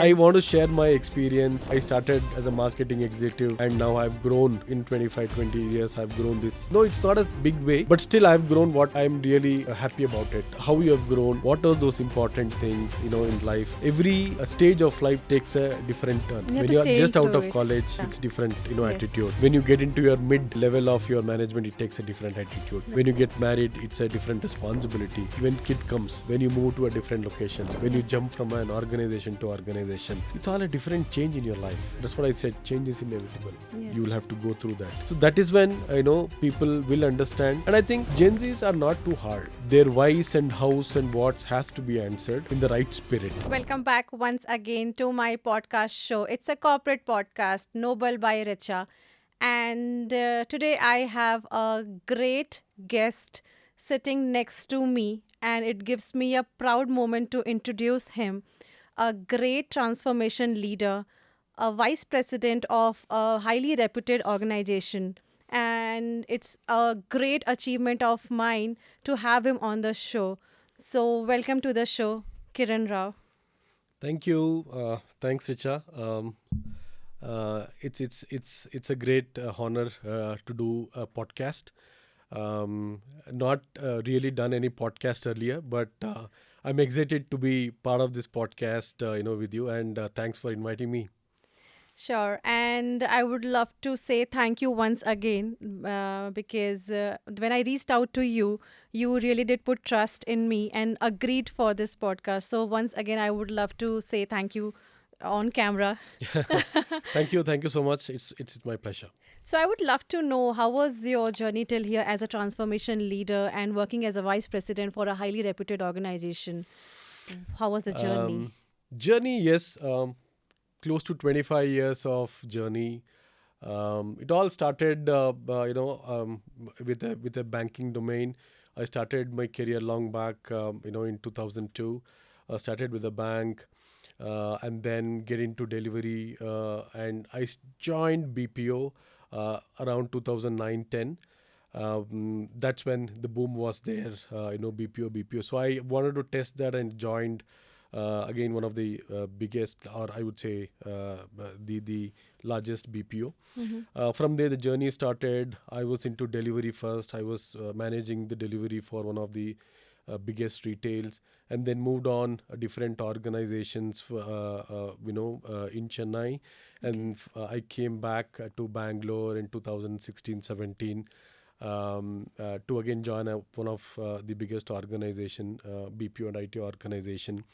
I want to share my experience. I started as a marketing executive and now I've grown in 25, 20 years. I've grown this. No, it's not a big way, but still I've grown what I'm really happy about it. How you have grown, what are those important things, in life. Every stage of life takes a different turn. When you are just out of college, it's different, attitude. When you get into your mid level of your management, it takes a different attitude. When you get married, it's a different responsibility. When kid comes, when you move to a different location, when you jump from an organization to organization, it's all a different change in your life. That's what I said. Change is inevitable. Yes. You will have to go through that. So that is when people will understand. And I think Gen Zs are not too hard. Their whys and hows and whats has to be answered in the right spirit. Welcome back once again to my podcast show. It's a corporate podcast, Noble by Richa. And today I have a great guest sitting next to me, and it gives me a proud moment to introduce him. A great transformation leader, a vice president of a highly reputed organization. And it's a great achievement of mine to have him on the show. So, welcome to the show, Kiran Rao. Thank you. Thanks, Richa. It's a great honor to do a podcast. Not really done any podcast earlier, but I'm excited to be part of this podcast, with you. And thanks for inviting me. Sure. And I would love to say thank you once again because when I reached out to you, you really did put trust in me and agreed for this podcast. So, once again, I would love to say thank you on camera. Thank you. Thank you so much. It's my pleasure. So, I would love to know how was your journey till here as a transformation leader and working as a vice president for a highly reputed organization? How was the journey? Journey, yes. Close to 25 years of journey. It all started, with a banking domain. I started my career long back, in 2002. Started with a bank, and then get into delivery. And joined BPO around 2009-10. That's when the boom was there. BPO. So I wanted to test that and joined. Again, one of the biggest, or I would say the largest BPO. From there, the journey started. I was into delivery first. I was managing the delivery for one of the biggest retails, and then moved on different organizations, in Chennai. And I came back to Bangalore in 2016-17 to again join one of the biggest organization, BPO and IT organization,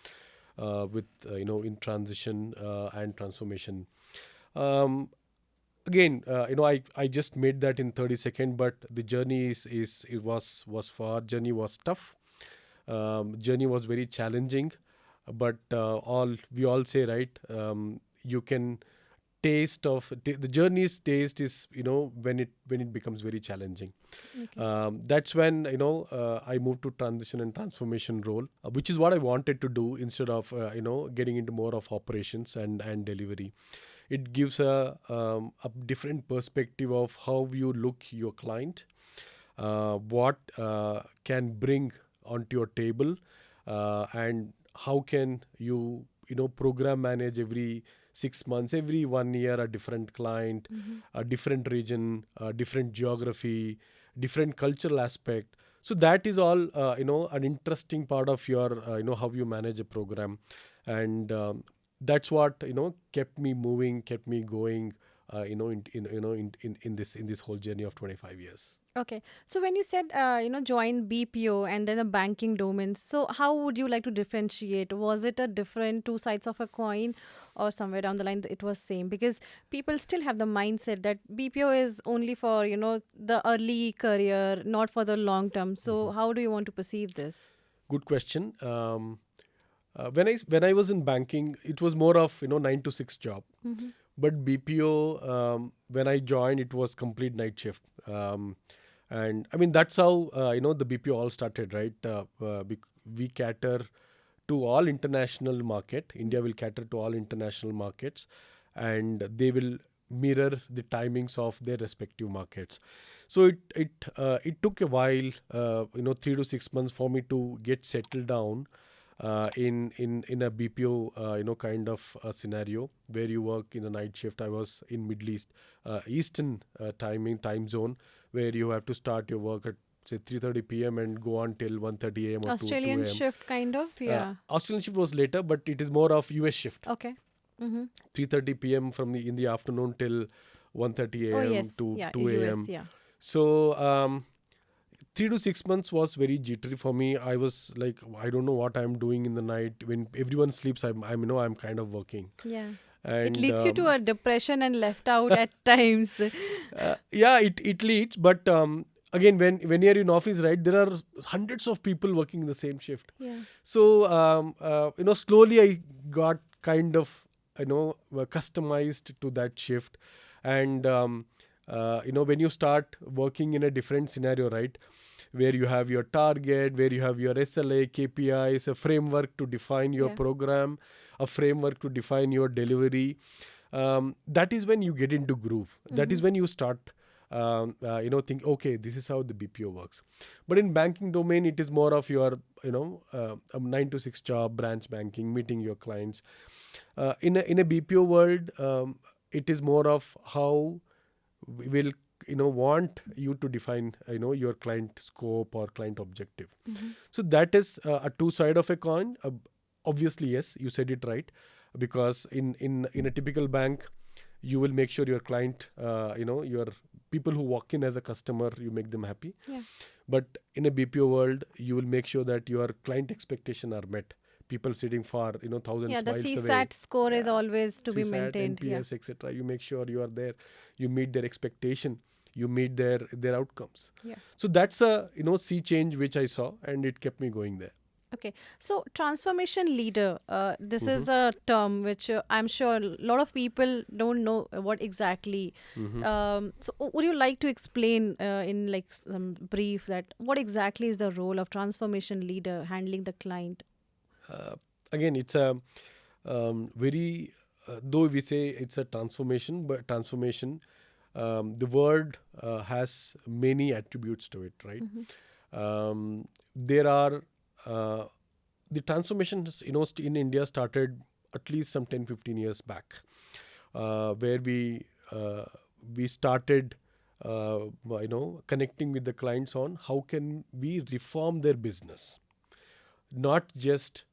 with in transition and transformation. Um, Again, I just made that in 30 seconds, but the journey it was far. Journey was tough. Journey was very challenging, but we all say, right, you can taste of the journey's taste is when it becomes very challenging. That's when I moved to transition and transformation role, which is what I wanted to do instead of getting into more of operations and delivery. It gives a different perspective of how you look your client, what can bring onto your table, and how can you program manage every 6 months, every 1 year, a different client, a different region, a different geography, different cultural aspect. So that is all an interesting part of your how you manage a program. And that's what kept me moving, kept me going, in this whole journey of 25 years. Okay. So when you said, join BPO and then a banking domain, so how would you like to differentiate? Was it a different two sides of a coin, or somewhere down the line it was same? Because people still have the mindset that BPO is only for, the early career, not for the long term. So how do you want to perceive this? Good question. When I was in banking, it was more of 9 to 6 job. But BPO, when I joined, it was complete night shift. And I mean that's how the BPO all started, right? We cater to all international market. India will cater to all international markets, and they will mirror the timings of their respective markets. So it took a while, 3 to 6 months for me to get settled down in a BPO kind of scenario where you work in a night shift. I was in Middle East, Eastern time zone, where you have to start your work at say 3:30 p.m. and go on till 1:30 a.m. or 2 Australian a.m. shift kind of, yeah. Australian shift was later, but it is more of US shift. Okay. Mm-hmm. 3:30 p.m. from the in the afternoon till 1:30 Oh a.m. yes, to yeah, 2 US, a.m. yeah. So 3 to 6 months was very jittery for me. I was like, I don't know what I'm doing in the night when everyone sleeps. I'm kind of working, Yeah. It and leads you to a depression and left out at times. yeah, it leads. But again, when you're in office, right, there are hundreds of people working in the same shift. Yeah. So slowly I got kind of customized to that shift, and when you start working in a different scenario, right, where you have your target, where you have your SLA, KPIs, a framework to define your Yeah. program, a framework to define your delivery. That is when you get into groove. That Mm-hmm. is when you start think, okay, this is how the BPO works. But in banking domain, it is more of your a 9 to 6 job, branch banking, meeting your clients. In a BPO world, it is more of how we will want you to define your client scope or client objective. Mm-hmm. So that is a two side of a coin. Obviously, yes, you said it right, because in a typical bank, you will make sure your client, your people who walk in as a customer, you make them happy. Yeah. But in a BPO world, you will make sure that your client expectation are met. People sitting far, Yeah, thousands the miles away. CSAT score is Yeah, always to be CSAT, maintained. Yeah. NPS, etc. You make sure you are there. You meet their expectation. You meet their outcomes. Yeah. So that's a sea change which I saw, and it kept me going there. Okay, so transformation leader, this Mm-hmm. is a term which I'm sure a lot of people don't know what exactly. Mm-hmm. Would you like to explain in like some brief that what exactly is the role of transformation leader handling the client? Uh, Again, it's a very though we say it's a transformation, but transformation, the word has many attributes to it, right? Mm-hmm. There are the transformations, in India started at least some 10-15 years back, where uh, we started connecting with the clients on how can we reform their business, not just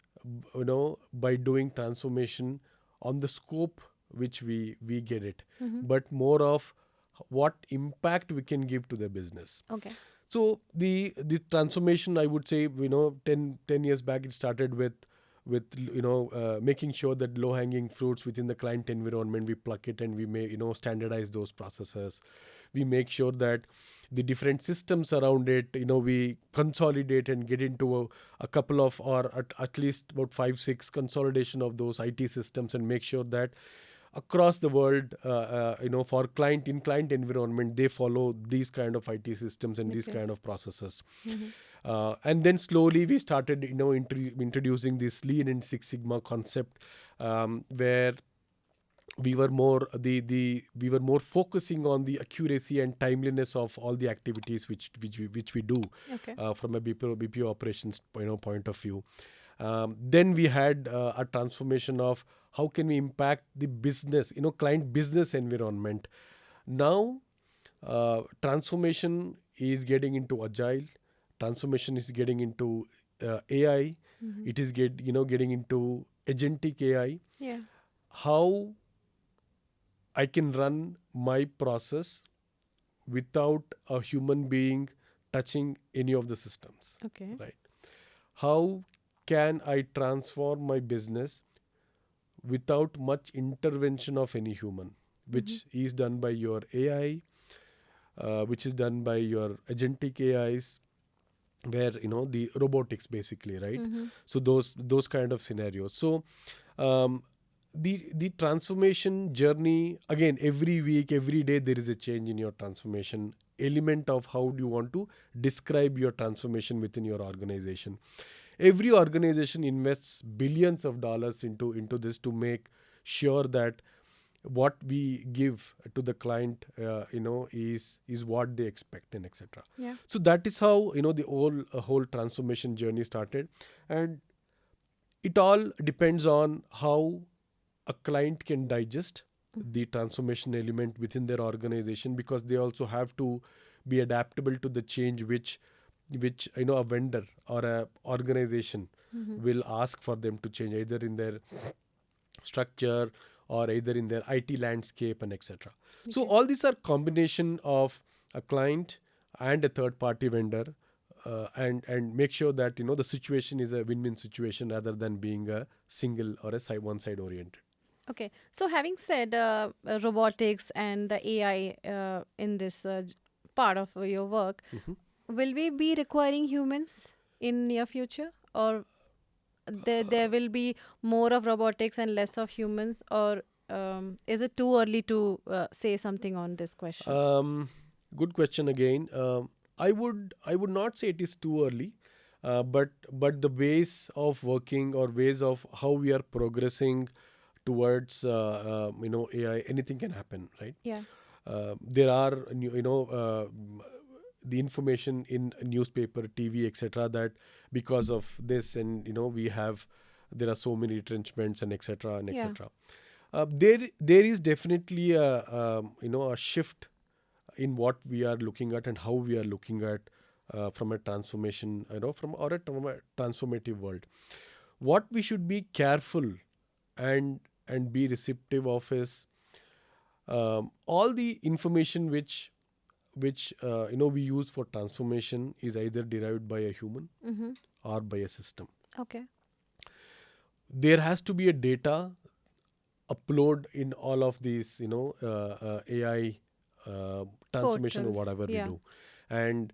by doing transformation on the scope which we get it, Mm-hmm. but more of what impact we can give to the business. Okay. So the transformation, I would say, 10 years back, it started with making sure that low hanging fruits within the client environment, we pluck it and we may standardize those processes. We make sure that the different systems around it, we consolidate and get into a couple of, or at least about 5-6 consolidation of those IT systems, and make sure that across the world, for client environment, they follow these kind of IT systems and these Okay. kind of processes. Mm-hmm. And then slowly we started introducing this lean and Six Sigma concept, where we were more we were more focusing on the accuracy and timeliness of all the activities which we do, Okay. from a BPO operations point of view. Then we had a transformation of how can we impact the business, client business environment. Now, transformation is getting into agile. Transformation is getting into AI. Mm-hmm. It is getting into agentic AI. Yeah. How I can run my process without a human being touching any of the systems, Okay. right? How can I transform my business without much intervention of any human, Mm-hmm. which is done by your AI, which is done by your agentic AIs, where the robotics basically, right? Mm-hmm. So those kind of scenarios. So um, the transformation journey, again, every week, every day, there is a change in your transformation element of how do you want to describe your transformation within your organization. Every organization invests billions of dollars into this to make sure that what we give to the client is what they expect, and etc. Yeah. So that is how the whole transformation journey started. And It all depends on how a client can digest the transformation element within their organization, because they also have to be adaptable to the change which a vendor or a organization Mm-hmm. will ask for them to change, either in their structure or either in their IT landscape and etc. So Okay. all these are combination of a client and a third party vendor, and make sure that the situation is a win-win situation rather than being a single or a one side oriented. Okay. So having said robotics and the AI in this part of your work, Mhm. will we be requiring humans in near future, or there will be more of robotics and less of humans, or is it too early to say something on this question? Um, Good question again. I would not say it is too early, but the ways of working or ways of how we are progressing towards AI, anything can happen, right? Yeah. There are the information in newspaper, TV, etc. that because of this, and there are so many retrenchments and etc. and Yeah. etc. There is definitely a shift in what we are looking at and how we are looking at, from a transformation, from a transformative world. What we should be careful and be receptive of is, all the information which we use for transformation is either derived by a human Mm-hmm. or by a system. Okay. There has to be a data upload in all of these AI transformation or Portals. whatever we Yeah. do, and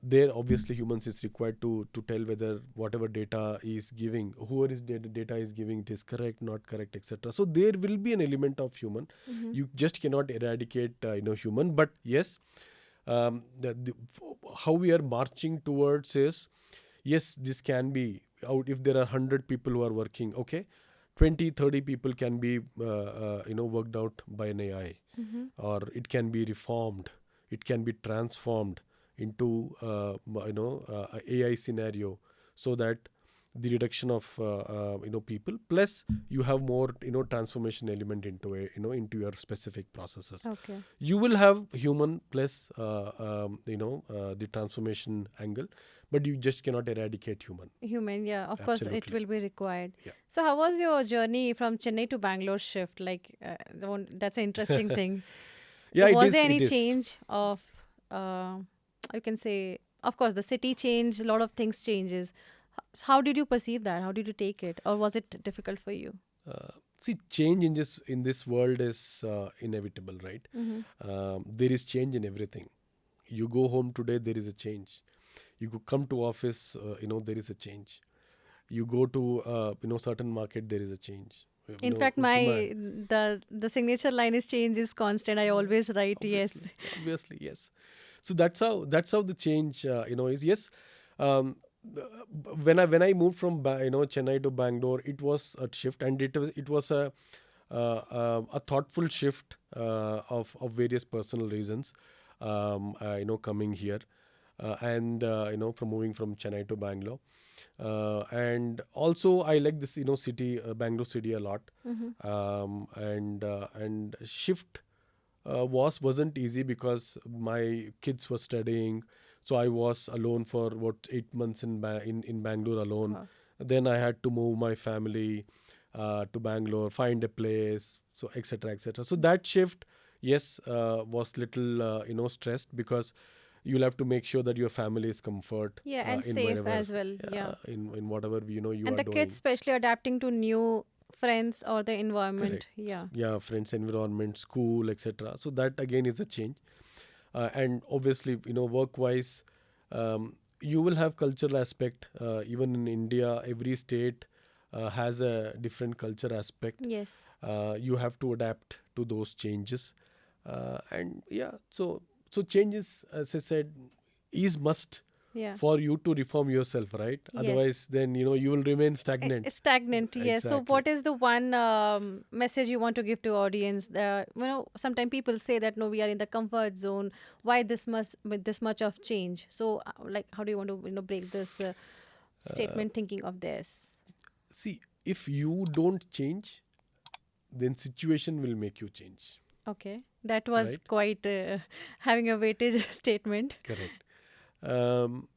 there obviously humans is required to tell whether whatever data is giving, whoever is data is giving, it is correct, not correct, etc. So there will be an element of human. Mm-hmm. You just cannot eradicate human, but yes, how we are marching towards is, yes, this can be out. If there are 100 people who are working, okay, 20-30 people can be worked out by an AI, Mm-hmm. or it can be reformed, it can be transformed into a AI scenario, so that the reduction of people, plus you have more transformation element into your specific processes. Okay. You will have human plus the transformation angle, but you just cannot eradicate human. Human, yeah, of course, it Absolutely. will be required. Yeah. So, how was your journey from Chennai to Bangalore shift? Like, that's an interesting thing. Yeah, it Was there is, any it is. change of, uh, you can say, of course, the city changed, a lot of things changes. How did you perceive that? How did you take it? Or was it difficult for you? See, change in this world is inevitable, right? Mm-hmm. There is change in everything. You go home today, there is a change. You come to office, there is a change. You go to certain market, there is a change. In fact, the signature line is change is constant. I always write yes. Obviously, yes. So that's how the change is. Yes. um, when I moved from Chennai to Bangalore, it was a shift, and it was a thoughtful shift, of various personal reasons, coming here, and from moving from Chennai to Bangalore, and also I like this city, Bangalore city, a lot. Mm-hmm. And shift wasn't easy because my kids were studying, so I was alone for what 8 months in Bangalore alone. Wow. Then I had to move my family to Bangalore, find a place, so etc etc. So that shift, yes, was little stressed, because you'll have to make sure that your family is comfort, Yeah, and in safe wherever, as well. Yeah. in whatever you And are the kids, doing. especially adapting to new friends or the environment. Correct. Yeah. Yeah, friends, environment, school, etc. So that again is a change. And obviously, work wise, you will have cultural aspect. Even in India, every state has a different culture aspect. Yes. You have to adapt to those changes. And yeah, so changes, as I said, is must Yeah. for you to reform yourself, right? Yes. Otherwise, then you will remain stagnant. Stagnant, yes. So, Exactly. what is the one message you want to give to audience? Sometimes people say that no, we are in the comfort zone. Why this much with this much of change? So, like, how do you want to break this statement thinking of this? See, if you don't change, then situation will make you change, Okay. That was right? quite having a weightage statement. Correct. Um,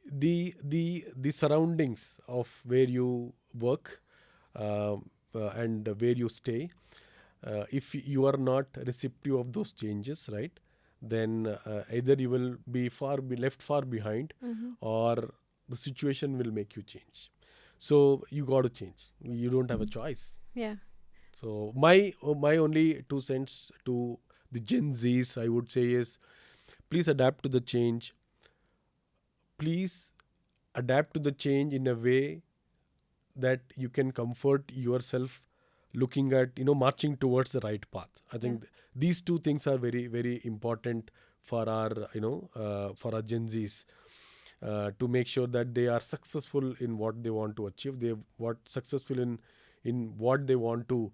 the surroundings of where you work, and where you stay, if you are not receptive of those changes, right, then either you will be left far behind, Mm-hmm. or the situation will make you change. So you got to change. You don't have a choice. Yeah. So my only 2 cents to the Gen Zs, I would say, is please adapt to the change. Please adapt to the change in a way that you can comfort yourself, looking at, marching towards the right path. I Yeah. think these two things are very, very important for our, for our Gen Zs, to make sure that they are successful in what they want to achieve. They what successful in what they want to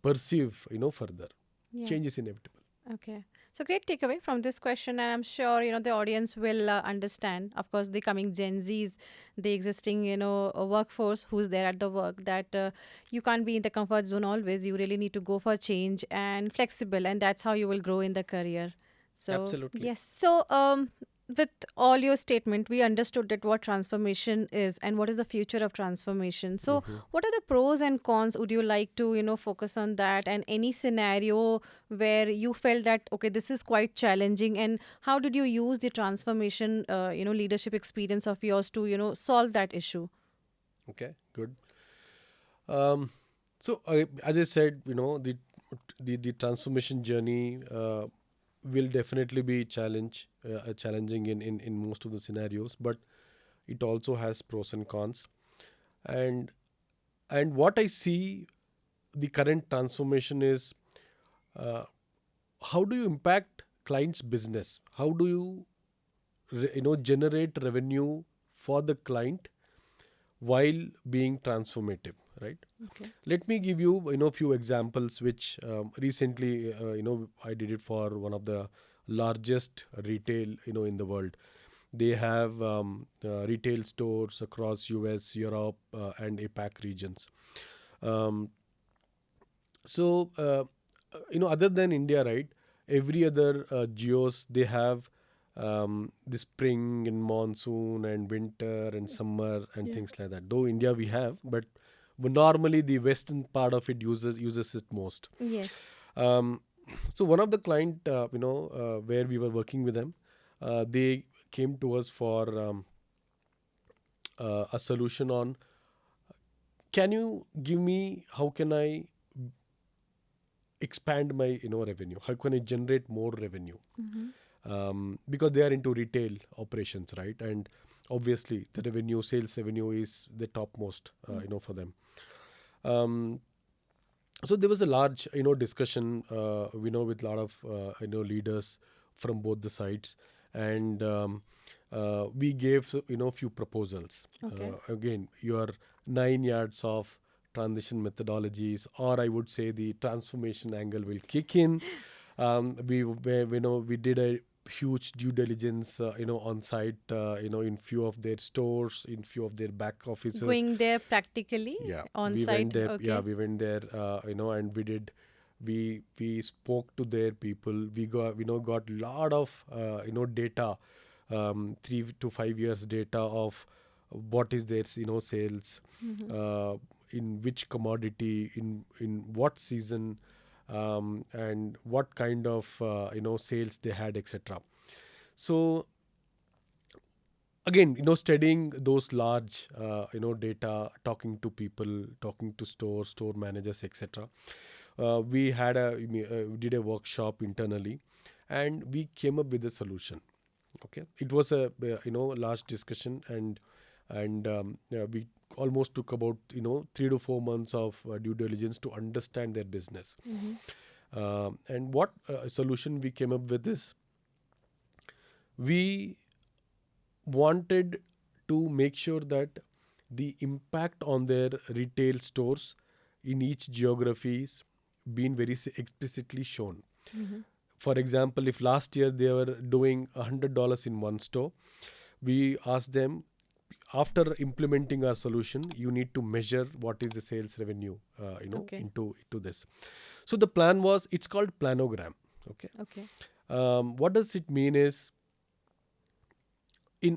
perceive, further. Yeah. Change is inevitable. Okay. So great takeaway from this question, and I'm sure the audience will understand. Of course, the coming Gen Zs, the existing workforce who's there at the work, that you can't be in the comfort zone always. You really need to go for change and flexible, and that's how you will grow in the career. So Absolutely. yes. So with all your statement, we understood that what transformation is and what is the future of transformation. So Hmm. what are the pros and cons? Would you like to focus on that, and any scenario where you felt that okay, this is quite challenging, and how did you use the transformation leadership experience of yours to solve that issue? Okay, good. Um, so as I said, the transformation journey will definitely be challenging in most of the scenarios, but it also has pros and cons. And what I see, the current transformation is, uh, how do you impact clients' business? How do you generate revenue for the client while being transformative, right? Okay. Let me give you, few examples which, recently, I did it for one of the largest retail, in the world. They have retail stores across US, Europe, and APAC regions. Um, other than India, right? Every other geos, they have the spring and monsoon and winter and summer and Yeah. things like that. Though India we have, but normally the western part of it uses it most. Yes. Um, so one of the client, where we were working with them, they came to us for a solution on, can you give me, how can I expand my revenue, how can I generate more revenue, Mm-hmm. because they are into retail operations, right? And obviously the sales revenue is the topmost, for them. um, so there was a large discussion, with a lot of leaders from both the sides. And we gave few proposals. Okay. Again, your 9 yards of transition methodologies, or I would say the transformation angle will kick in. We did a huge due diligence, on site, in few of their stores, in few of their back offices. Going there practically Yeah, on we went site. there. Yeah, Okay. we went there. And we spoke to their people. We got lot of data, 3 to 5 years data of what is their sales, Mm-hmm. uh, in which commodity, in what season, and what kind of sales they had, etc. So again, studying those large data, talking to people, talking to store managers, etc. We did a workshop internally, and we came up with a solution. Okay, it was a large discussion. And we almost took about 3 to 4 months of due diligence to understand their business. Mm-hmm. And what solution we came up with is, we wanted to make sure that the impact on their retail stores in each geography is being very explicitly shown. Mm-hmm. For example, if last year they were doing $100 in one store, we asked them, after implementing our solution, you need to measure what is the sales revenue, Okay. into this. So the plan was, it's called planogram. Okay. Okay. What does it mean is,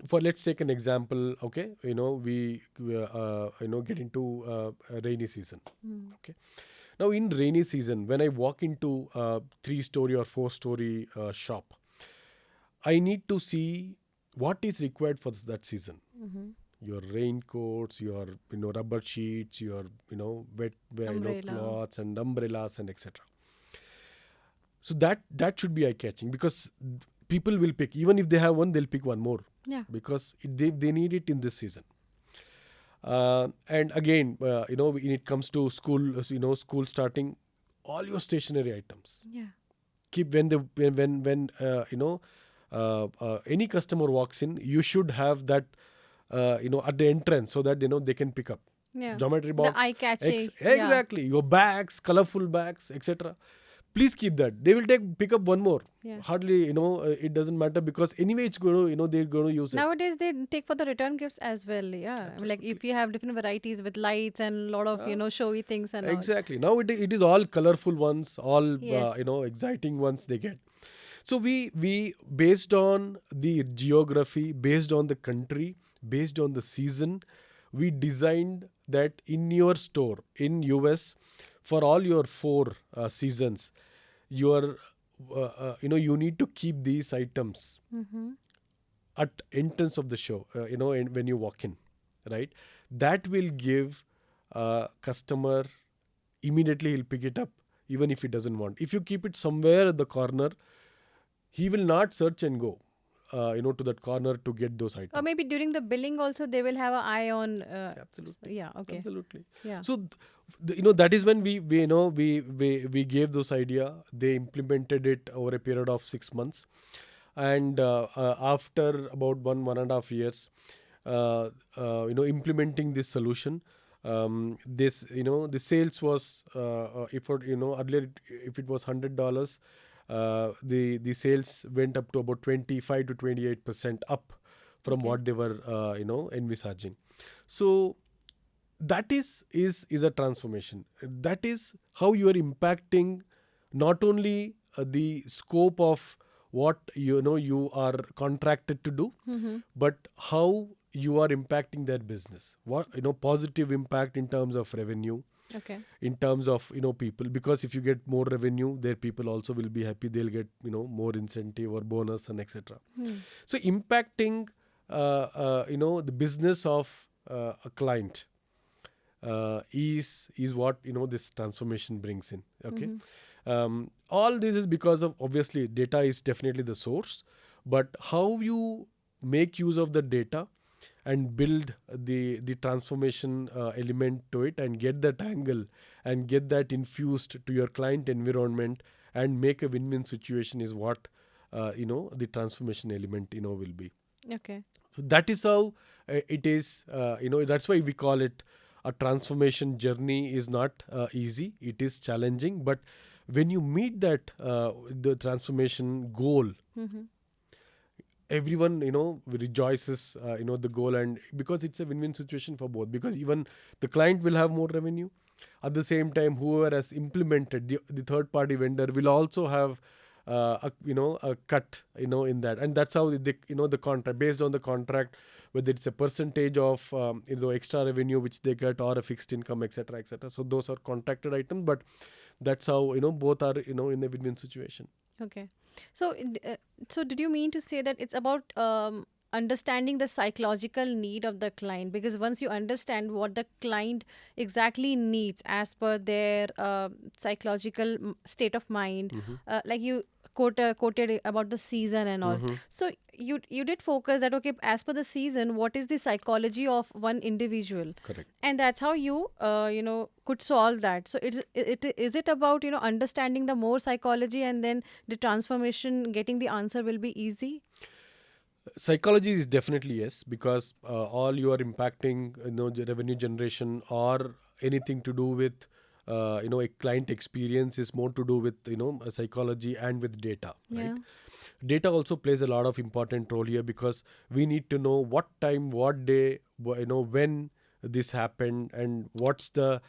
for let's take an example. Okay, we get into a rainy season. Mm. Okay. Now in rainy season, when I walk into a 3-story or 4-story shop, I need to see what is required for that season. Mm-hmm. Your raincoats, your rubber sheets, your wet Umbrella. cloths and umbrellas and etc. So that should be eye catching, because people will pick, even if they have one, they'll pick one more, Yeah. because they need it in this season. And again, when it comes to school, school starting, all your stationery items Yeah. keep, when any customer walks in, you should have that at the entrance, so that they can pick up Yeah. geometry The box. eye catchy. Yeah. Exactly, your bags, colorful bags, etc. Please keep that. They will pick up one more. Yeah. Hardly, it doesn't matter, because anyway it's going to, they're going to use it. Nowadays they take for the return gifts as well. Yeah. Like Absolutely. if you have different varieties with lights and a lot of, Uh, showy things and all. exactly. Now it is all colorful ones, all Yes. exciting ones they get. So we based on the geography, based on the country, based on the season, we designed that in your store in US, for all your 4 seasons, your you need to keep these items Mm-hmm. at entrance of the show, and when you walk in, right? That will give customer, immediately he'll pick it up, even if he doesn't want. If you keep it somewhere at the corner, he will not search and go to that corner to get those Or items. maybe during the billing also they will have an eye on. Absolutely. Yeah. Okay. Absolutely. Yeah. So that is when we gave those idea. They implemented it over a period of 6 months, and after about 1.5 years, implementing this solution, this the sales was, if earlier if it was $100, the sales went up to about 25 to 28% up from Okay. what they were envisaging. So that is a transformation. That is how you are impacting not only the scope of what you are contracted to do, Mm-hmm. but how you are impacting their business. What positive impact in terms of revenue, Okay. in terms of people, because if you get more revenue, their people also will be happy. They'll get more incentive or bonus and etc. Hmm. So impacting the business of a client is what this transformation brings in. Okay. Mm-hmm. All this is because of, obviously, data is definitely the source, but how you make use of the data and build the transformation element to it, and get that angle and get that infused to your client environment and make a win-win situation, is what the transformation element will be. Okay. So that is how it is. That's why we call it a transformation journey. Is not easy. It is challenging. But when you meet that the transformation goal, Mm-hmm. everyone rejoices. The goal, and because it's a win-win situation for both. Because even the client will have more revenue. At the same time, whoever has implemented, the third-party vendor, will also have a cut in that. And that's how the contract, based on the contract, whether it's a percentage of extra revenue which they get, or a fixed income, etc., etc. So those are contracted items, but that's how both are in a win-win situation. Okay. So, so did you mean to say that it's about understanding the psychological need of the client? Because once you understand what the client exactly needs as per their psychological state of mind, like you quoted about the season and all. Mm-hmm. So you did focus that, okay, as per the season, what is the psychology of one individual? Correct. And that's how you could solve that. So is it about understanding the more psychology, and then the transformation, getting the answer will be easy? Psychology is definitely yes, because all you are impacting, revenue generation, or anything to do with a client experience is more to do with psychology and with data, right? Yeah. Data also plays a lot of important role here, because we need to know what time, what day, when this happened, and what's the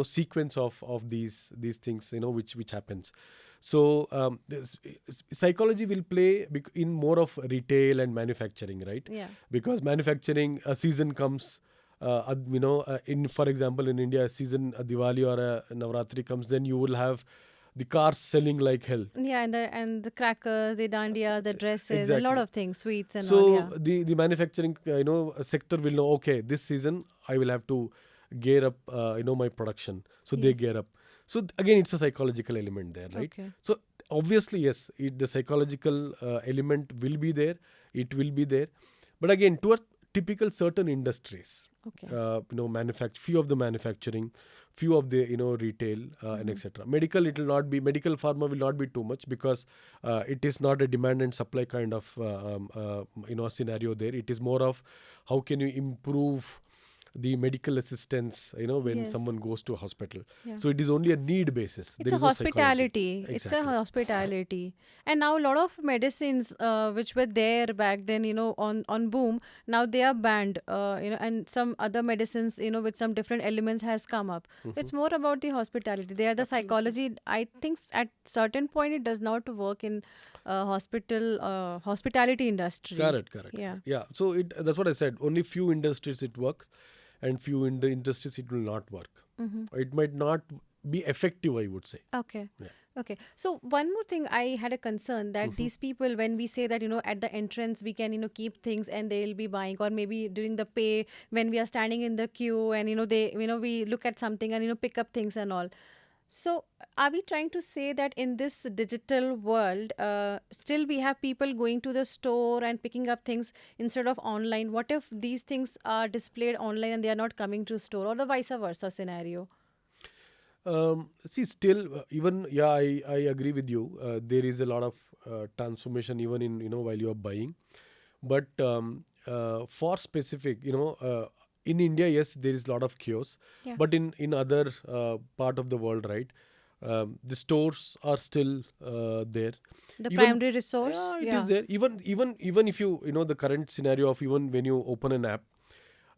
sequence of these things, which happens. So psychology will play in more of retail and manufacturing, right? Yeah. Because manufacturing, a season comes, in, for example, in India, a season, a Diwali or a Navratri comes, then you will have the cars selling like hell. Yeah, and the crackers, the dandiyas, the dresses, and a lot Exactly. of things, sweets and all. So Yeah. the manufacturing sector will know, okay, this season I will have to gear up my production. So they Yes. gear up. So again, it's a psychological element there, right? Okay. So obviously, yes, the psychological element will be there. It will be there. But again, to a typical certain industries, Okay. few of the manufacturing, few of the retail, and Mm-hmm. etc. Medical, it will not be, medical pharma will not be too much, because it is not a demand and supply kind of scenario there. It is more of how can you improve the medical assistance, when Yes. someone goes to a hospital. Yeah. So it is only a need basis. It's There a is no psychology. hospitality. It's a Exactly. hospitality. And now a lot of medicines which were there back then, on boom, now they are banned. And some other medicines, with some different elements has come up. It's more about the hospitality. They are the Absolutely. psychology. I think at certain point it does not work in hospitality industry. Correct, correct, Yeah. correct. Yeah. So that's what I said. Only few industries it works, and few in the industries it will not work. Mm-hmm. It might not be effective, I would say. Okay. Yeah. Okay. So one more thing, I had a concern that Mhm. these people, when we say that, at the entrance we can, keep things and they'll be buying, or maybe during the pay when we are standing in the queue and, we look at something and, pick up things and all. So are we trying to say that in this digital world, still we have people going to the store and picking up things instead of online? What if these things are displayed online and they are not coming to store, or the vice versa scenario? See, still, even, yeah, I agree with you. There is a lot of transformation even in, while you are buying. But for specific, in India, yes, there is a lot of chaos. Yeah. But in other part of the world, right, the stores are still there. The Even, primary resource? yeah, it is Yeah. there. Even if you, the current scenario of, even when you open an app,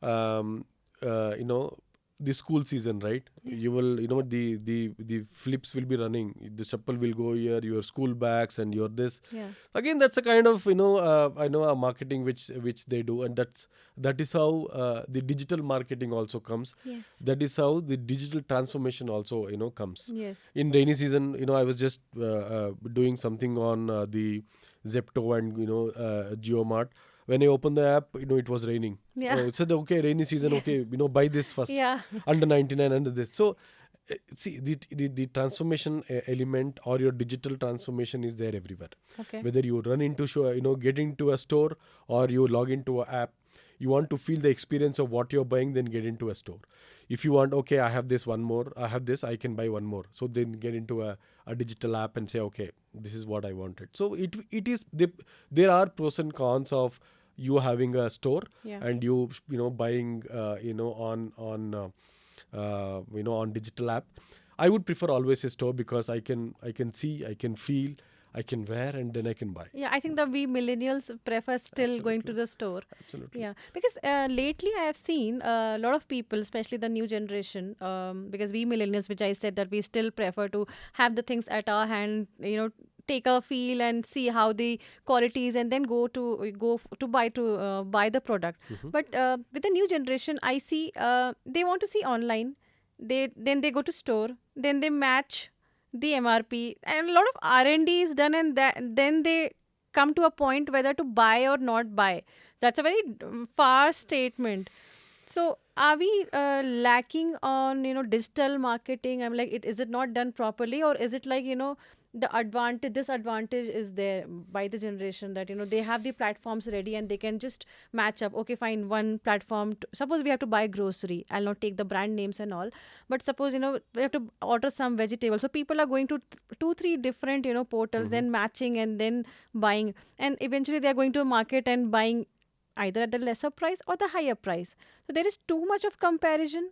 um, you know the school season, right, Yeah. you will, the flips will be running, the chappal will go here, your school bags and your this. Yeah. Again, that's a kind of, I know, a marketing which they do, and that is how the digital marketing also comes. Yes. That is how the digital transformation also, comes. Yes. In rainy season, I was just doing something on the Zepto and Geomart. When I opened the app, it was raining. Yeah. It said, okay, rainy season, okay, buy this first, Yeah. under 99, under this. So see, the transformation element, or your digital transformation, is there everywhere. Okay. Whether you run into get into a store, or you log into an app, you want to feel the experience of what you're buying, then get into a store. If you want, okay, I have this one more, I have this, I can buy one more, so then get into a digital app and say, okay, this is what I wanted. So it is there are pros and cons of you having a store, Yeah. and you buying on digital app. I would prefer always a store, because I can see, I can feel, I can wear, and then I can buy. Yeah, I think that we millennials prefer still going to Absolutely. the store. Absolutely. Yeah, because lately I have seen a lot of people, especially the new generation, because we millennials, which I said that we still prefer to have the things at our hand, take a feel and see how the quality is, and then go to buy the product. Mhm. But with the new generation, I see they want to see online. Then they go to store, then they match the MRP, and a lot of R&D is done, and then they come to a point whether to buy or not buy. That's a very far statement. So are we lacking on digital marketing? I'm like, is it not done properly, or is it like the disadvantage is there by the generation that they have the platforms ready and they can just match up. Okay, fine, one platform. Suppose we have to buy grocery. I'll not take the brand names and all, but suppose we have to order some vegetables. So people are going to two, three different portals, Mhm. then matching and then buying, and eventually they are going to a market and buying either at the lesser price or the higher price. So there is too much of comparison.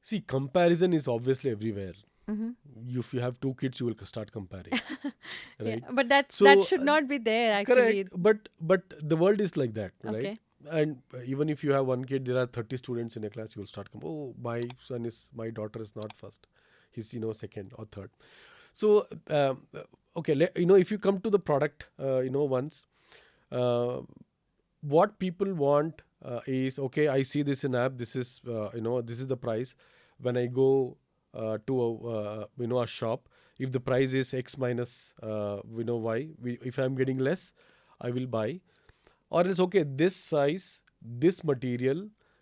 See, comparison is obviously everywhere. Mm-hmm. If you have two kids, you will start comparing, Yeah, right? but that So should not be there correct, actually. but the world is like that, right? Okay. And even if you have one kid, there are 30 students in a class. You will start oh, my daughter is not first. He's second or third. So okay, if you come to the product, once uh, what people want is okay. I see this in app. This is this is the price. When I go to a shop, if the price is X minus Y, if I'm getting less, I will buy. Or else okay, this size, this material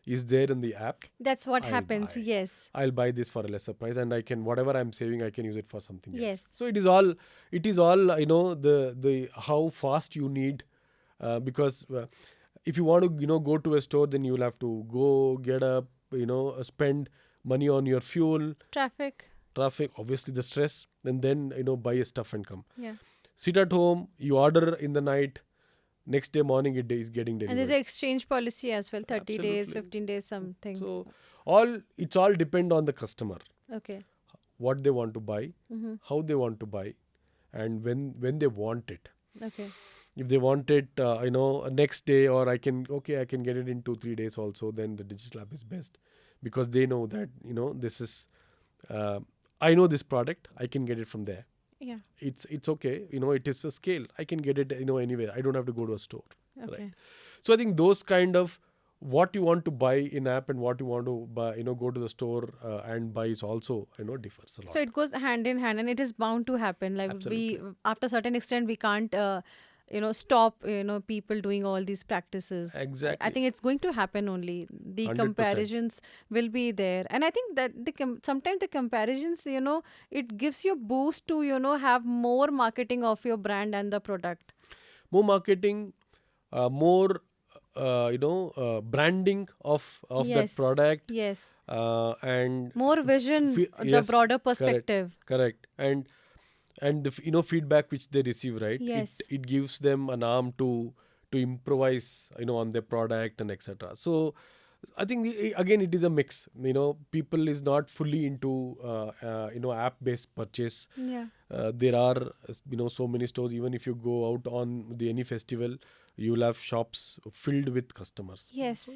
is there in the app. That's what I'll happens. buy. Yes. I'll buy this for a lesser price, and I can whatever I'm saving, I can use it for something else. Yes. So it is all the how fast you need, because if you want to go to a store, then you will have to go get up, spend money on your fuel, Traffic. traffic, obviously the stress, and then buy a stuff and come. Yeah. Sit at home, you order in the night, next day morning it is getting And there's delivered. an exchange policy as well. 30 days, Absolutely. 15 days, something. So it's all depend on the customer, Okay. what they want to buy, Mm-hmm. how they want to buy, and when they want it. Okay. If they want it next day, or I can get it in 2-3 days also, then the digital app is best, because they know that this is uh, I know this product, I can get it from there. Yeah. It's okay, it is a scale, I can get it anywhere, I don't have to go to a store. Okay. Right. So I think those kind of what you want to buy in app and what you want to buy, go to the store and buy is also differs a lot. So it goes hand in hand, and it is bound to happen. Like we, Absolutely. after certain extent, we can't, stop, people doing all these practices. I Exactly. think it's going to happen only. The 100%. comparisons will be there, and I think that sometimes the comparisons, it gives you a boost to, have more marketing of your brand and the product. More marketing, more branding of that Yes. product, Yes. and More vision, the yes, broader correct, perspective. correct, and the feedback which they receive, right? it Yes. it gives them an arm to improvise on their product and etc. So I think again it is a mix. People is not fully into app based purchase. Yeah. There are so many stores. Even if you go out on any festival, you will have shops filled with customers. So Yes.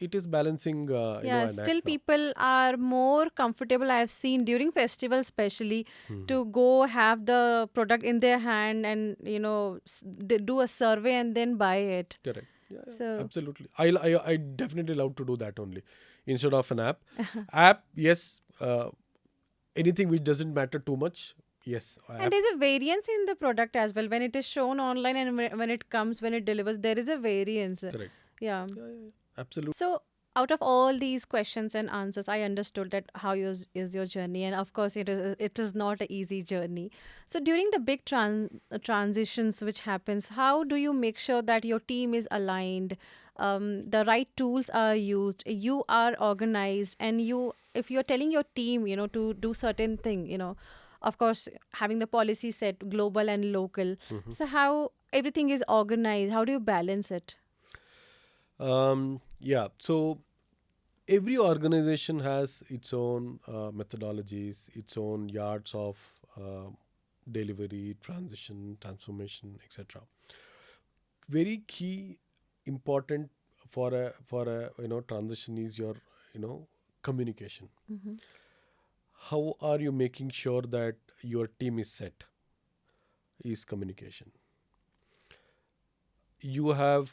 it is balancing Yeah, an still act now. people are more comfortable. I've seen during festivals, especially, Mhm. to go have the product in their hand and do a survey and then buy it. Correct. Yeah, yeah, So absolutely. I definitely love to do that only instead of an app. App, yes. Anything which doesn't matter too much, yes. and App, there's a variance in the product as well when it is shown online and when it comes, when it delivers, there is a variance. correct. Yeah. Yeah, yeah, yeah. Absolutely. So, out of all these questions and answers, I understood that how is your journey, and of course, it is not an easy journey. So, during the big transitions which happens, how do you make sure that your team is aligned, the right tools are used, you are organized, and if you're telling your team, to do certain thing, of course, having the policy set global and local. Mhm. So, how everything is organized? How do you balance it? Yeah. So every organization has its own methodologies, its own yards of delivery, transition, transformation, etc. Very key, important for a transition is your communication. Hmm. How are you making sure that your team is set? Is communication. You have,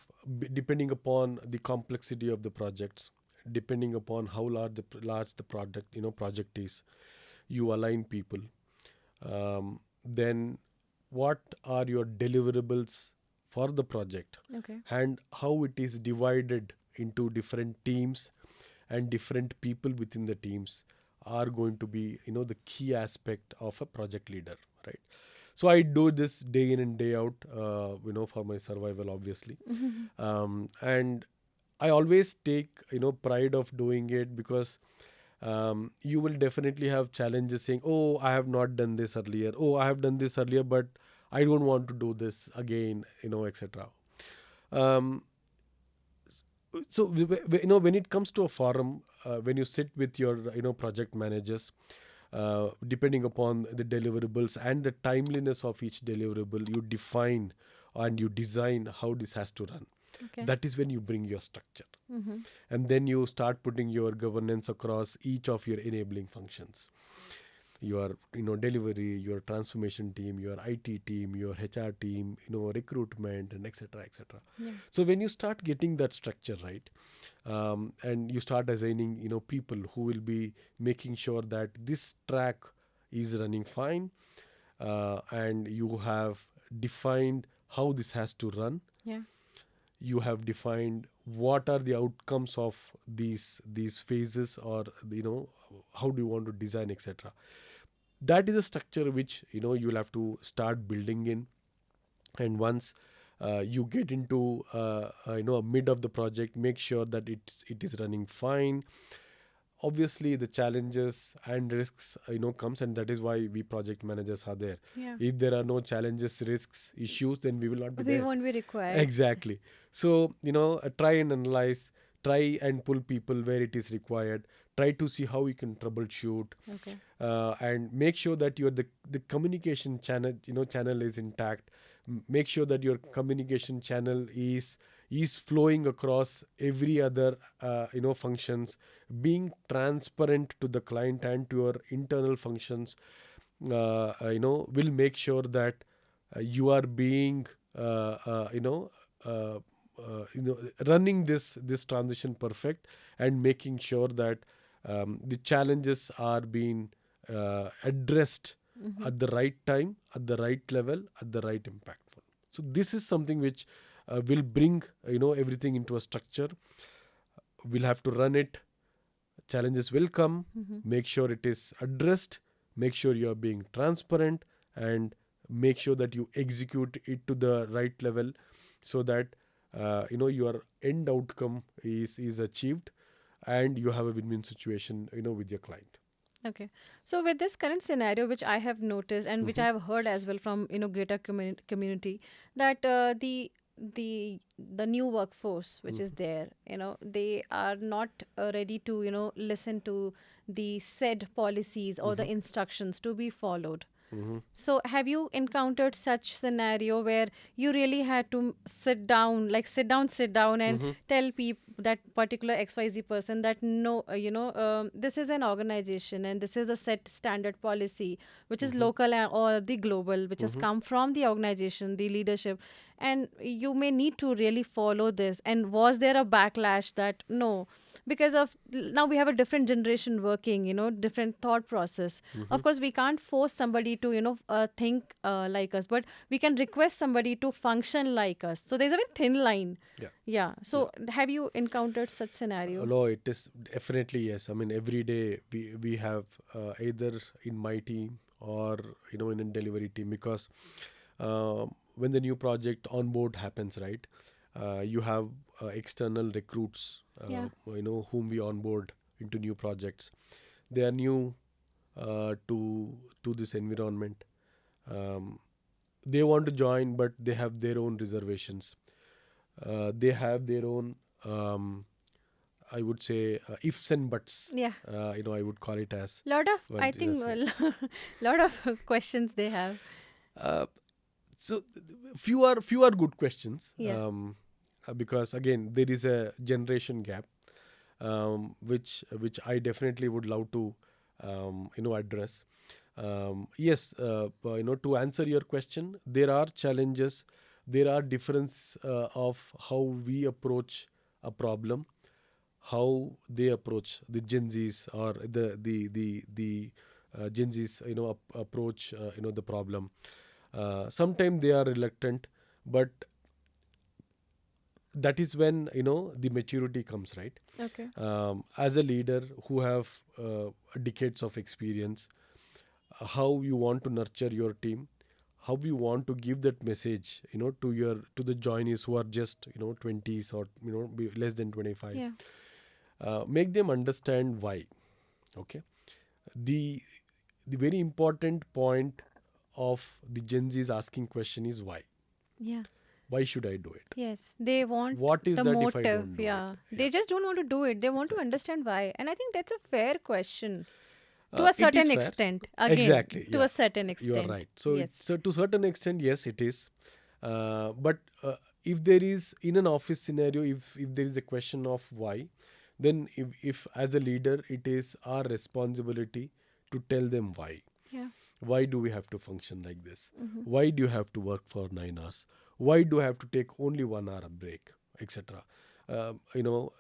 depending upon the complexity of the projects, depending upon how large the project is, you align people. Then what are your deliverables for the project, Okay. and how it is divided into different teams, and different people within the teams are going to be the key aspect of a project leader, right? So I do this day in and day out, for my survival, obviously. And I always take pride of doing it, because you will definitely have challenges saying, oh, I have not done this earlier, oh, I have done this earlier, but I don't want to do this again, etc. um, so when it comes to a forum, when you sit with your project managers, depending upon the deliverables and the timeliness of each deliverable, you define and you design how this has to run. Okay. That is when you bring your structure, Mm-hmm. and then you start putting your governance across each of your enabling functions, your delivery, your transformation team, your IT team, your HR team, recruitment, and etc etc. Yeah. So when you start getting that structure right, and you start assigning people who will be making sure that this track is running fine, and you have defined how this has to run, Yeah. you have defined what are the outcomes of these phases, or how do you want to design, etc. That is a structure which you will have to start building in. And once you get into a mid of the project, make sure that it is running fine. Obviously the challenges and risks comes, and that is why we project managers are there. Yeah. If there are no challenges, risks, issues, then we will not be We there. won't be required. Exactly. So try and analyze, try and pull people where it is required, try to see how you can troubleshoot, Okay. and make sure that the communication channel is intact. Make sure that your communication channel is flowing across every other functions, being transparent to the client and to your internal functions, will make sure that you are being uh, running this transition perfect, and making sure that the challenges are being addressed Mm-hmm. at the right time, at the right level, at the right impactful. So this is something which will bring everything into a structure. We'll have to run it. Challenges will come. Mm-hmm. Make sure it is addressed. Make sure you are being transparent, and make sure that you execute it to the right level, so that your end outcome is achieved, and you have a win-win situation with your client. Okay. So with this current scenario, which I have noticed and which Mm-hmm. I have heard as well from greater community, that the new workforce which is Mm-hmm. there, they are not ready to listen to the said policies or the Mm-hmm. instructions to be followed. Mm-hmm. So, have you encountered such scenario where you really had to sit down, like sit down, and Mm-hmm. tell people that particular XYZ person that no, this is an organization and this is a set standard policy, which is Mm-hmm. local or the global, which has Mm-hmm. come from the organization, the leadership, and you may need to really follow this. And was there a backlash that no? Because of now we have a different generation working, different thought process. Mm-hmm. Of course we can't force somebody to think like us, but we can request somebody to function like us. So there's a very thin line. Yeah. Yeah, Yeah. so have you encountered such scenario? No, it is definitely yes. I mean, every day we have either in my team or in a delivery team, because when the new project onboard happens, right? You have external recruits, Yeah. whom we onboard into new projects. They are new to this environment. Um, they want to join, but they have their own reservations. They have their own, I would say, ifs and buts. Yeah, I would call it as lot of, what I think, say. lot of questions they have. Uh, so few are good questions, Yeah. because again there is a generation gap, which I definitely would love to address. Yes, to answer your question, there are challenges, there are difference of how we approach a problem, how they approach the Gen Zs, or the Gen Zs approach the problem. Sometimes they are reluctant, but that is when the maturity comes, right? Okay. As a leader who have decades of experience, how you want to nurture your team, how you want to give that message to the joinees who are just 20s, or less than 25. Yeah. Make them understand why. Okay. The the very important point of the Gen Z's asking question is why. Yeah. Why should I do it? Yes, they want What is the that if I motive. don't do it? Yeah, Yeah, they just don't want to do it. They want to exactly. understand why. And I think that's a fair question to a It is certain fair. extent. Again, Exactly. to Yeah, a certain you are extent. right. So, Yes. so to certain extent, yes, it is. But if there is in an office scenario, if there is a question of why, then if as a leader, it is our responsibility to tell them why. Yeah. Why do we have to function like this? Mm-hmm. Why do you have to work for 9 hours? Why do I have to take only 1 hour a break, etc. You know,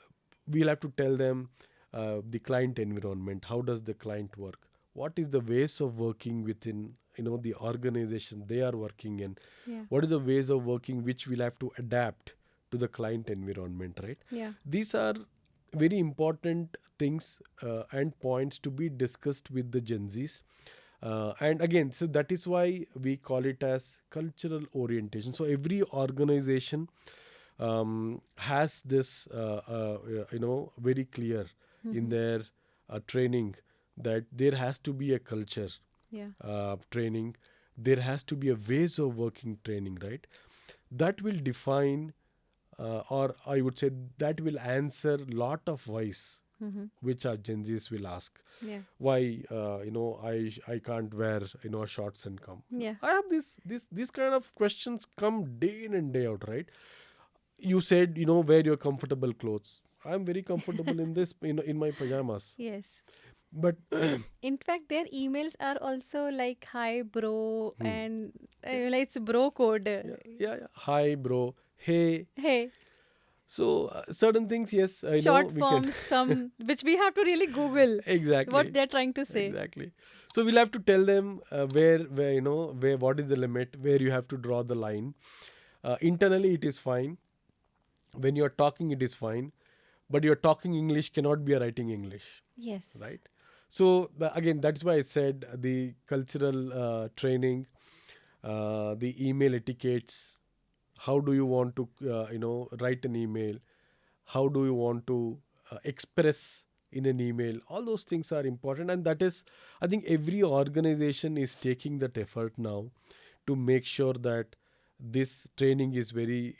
we'll have to tell them the client environment. How does the client work? What is the ways of working within the organization they are working in? Yeah. What is the ways of working which we'll have to adapt to the client environment, right? Yeah. These are very important things and points to be discussed with the Gen Zs. And again, so that is why we call it as cultural orientation. So every organization has this, very clear in Mm-hmm. their training that there has to be a culture Yeah. training. There has to be a ways of working training, right? That will define, or I would say that will answer lot of whys Mm-hmm. which our Gen Zs will ask. Yeah. Why I can't wear shorts and come. Yeah. I have these kind of questions come day in and day out, right? You said wear your comfortable clothes. I'm very comfortable in this in my pajamas, Yes. but In fact, their emails are also like hi bro hmm, and like it's bro code. yeah. Hi, bro. Hey. Hey, So certain things, yes, I know short we can. forms, some which we have to really Google what Exactly, they're trying to say. exactly. So we'll have to tell them where where what is the limit, where you have to draw the line. Internally, it is fine. When you're talking, it is fine, but your talking English cannot be a writing English, Yes. right? So again, that's why I said the cultural training, the email etiquettes. How do you want to write an email? How do you want to express in an email? All those things are important, and that is, I think, every organization is taking that effort now to make sure that this training is very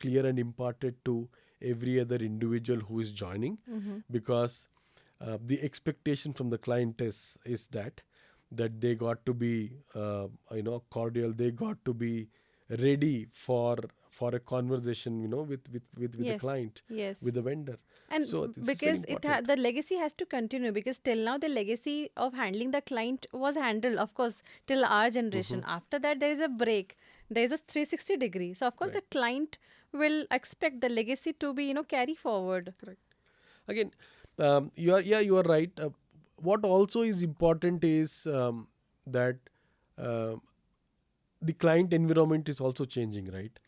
clear and imparted to every other individual who is joining, Mm-hmm. because the expectation from the client is that they got to be cordial. They got to be ready for a conversation with the Yes. client, Yes. with the vendor. And So this is very because important. the legacy has to continue, because till now the legacy of handling the client was handled, of course, till our Hmm. generation. After that, there is a break. There is a 360-degree. So of course, the Right. client will expect the legacy to be carry forward. Correct. Again, you are right. What also is important is that uh, the client environment is also changing, right?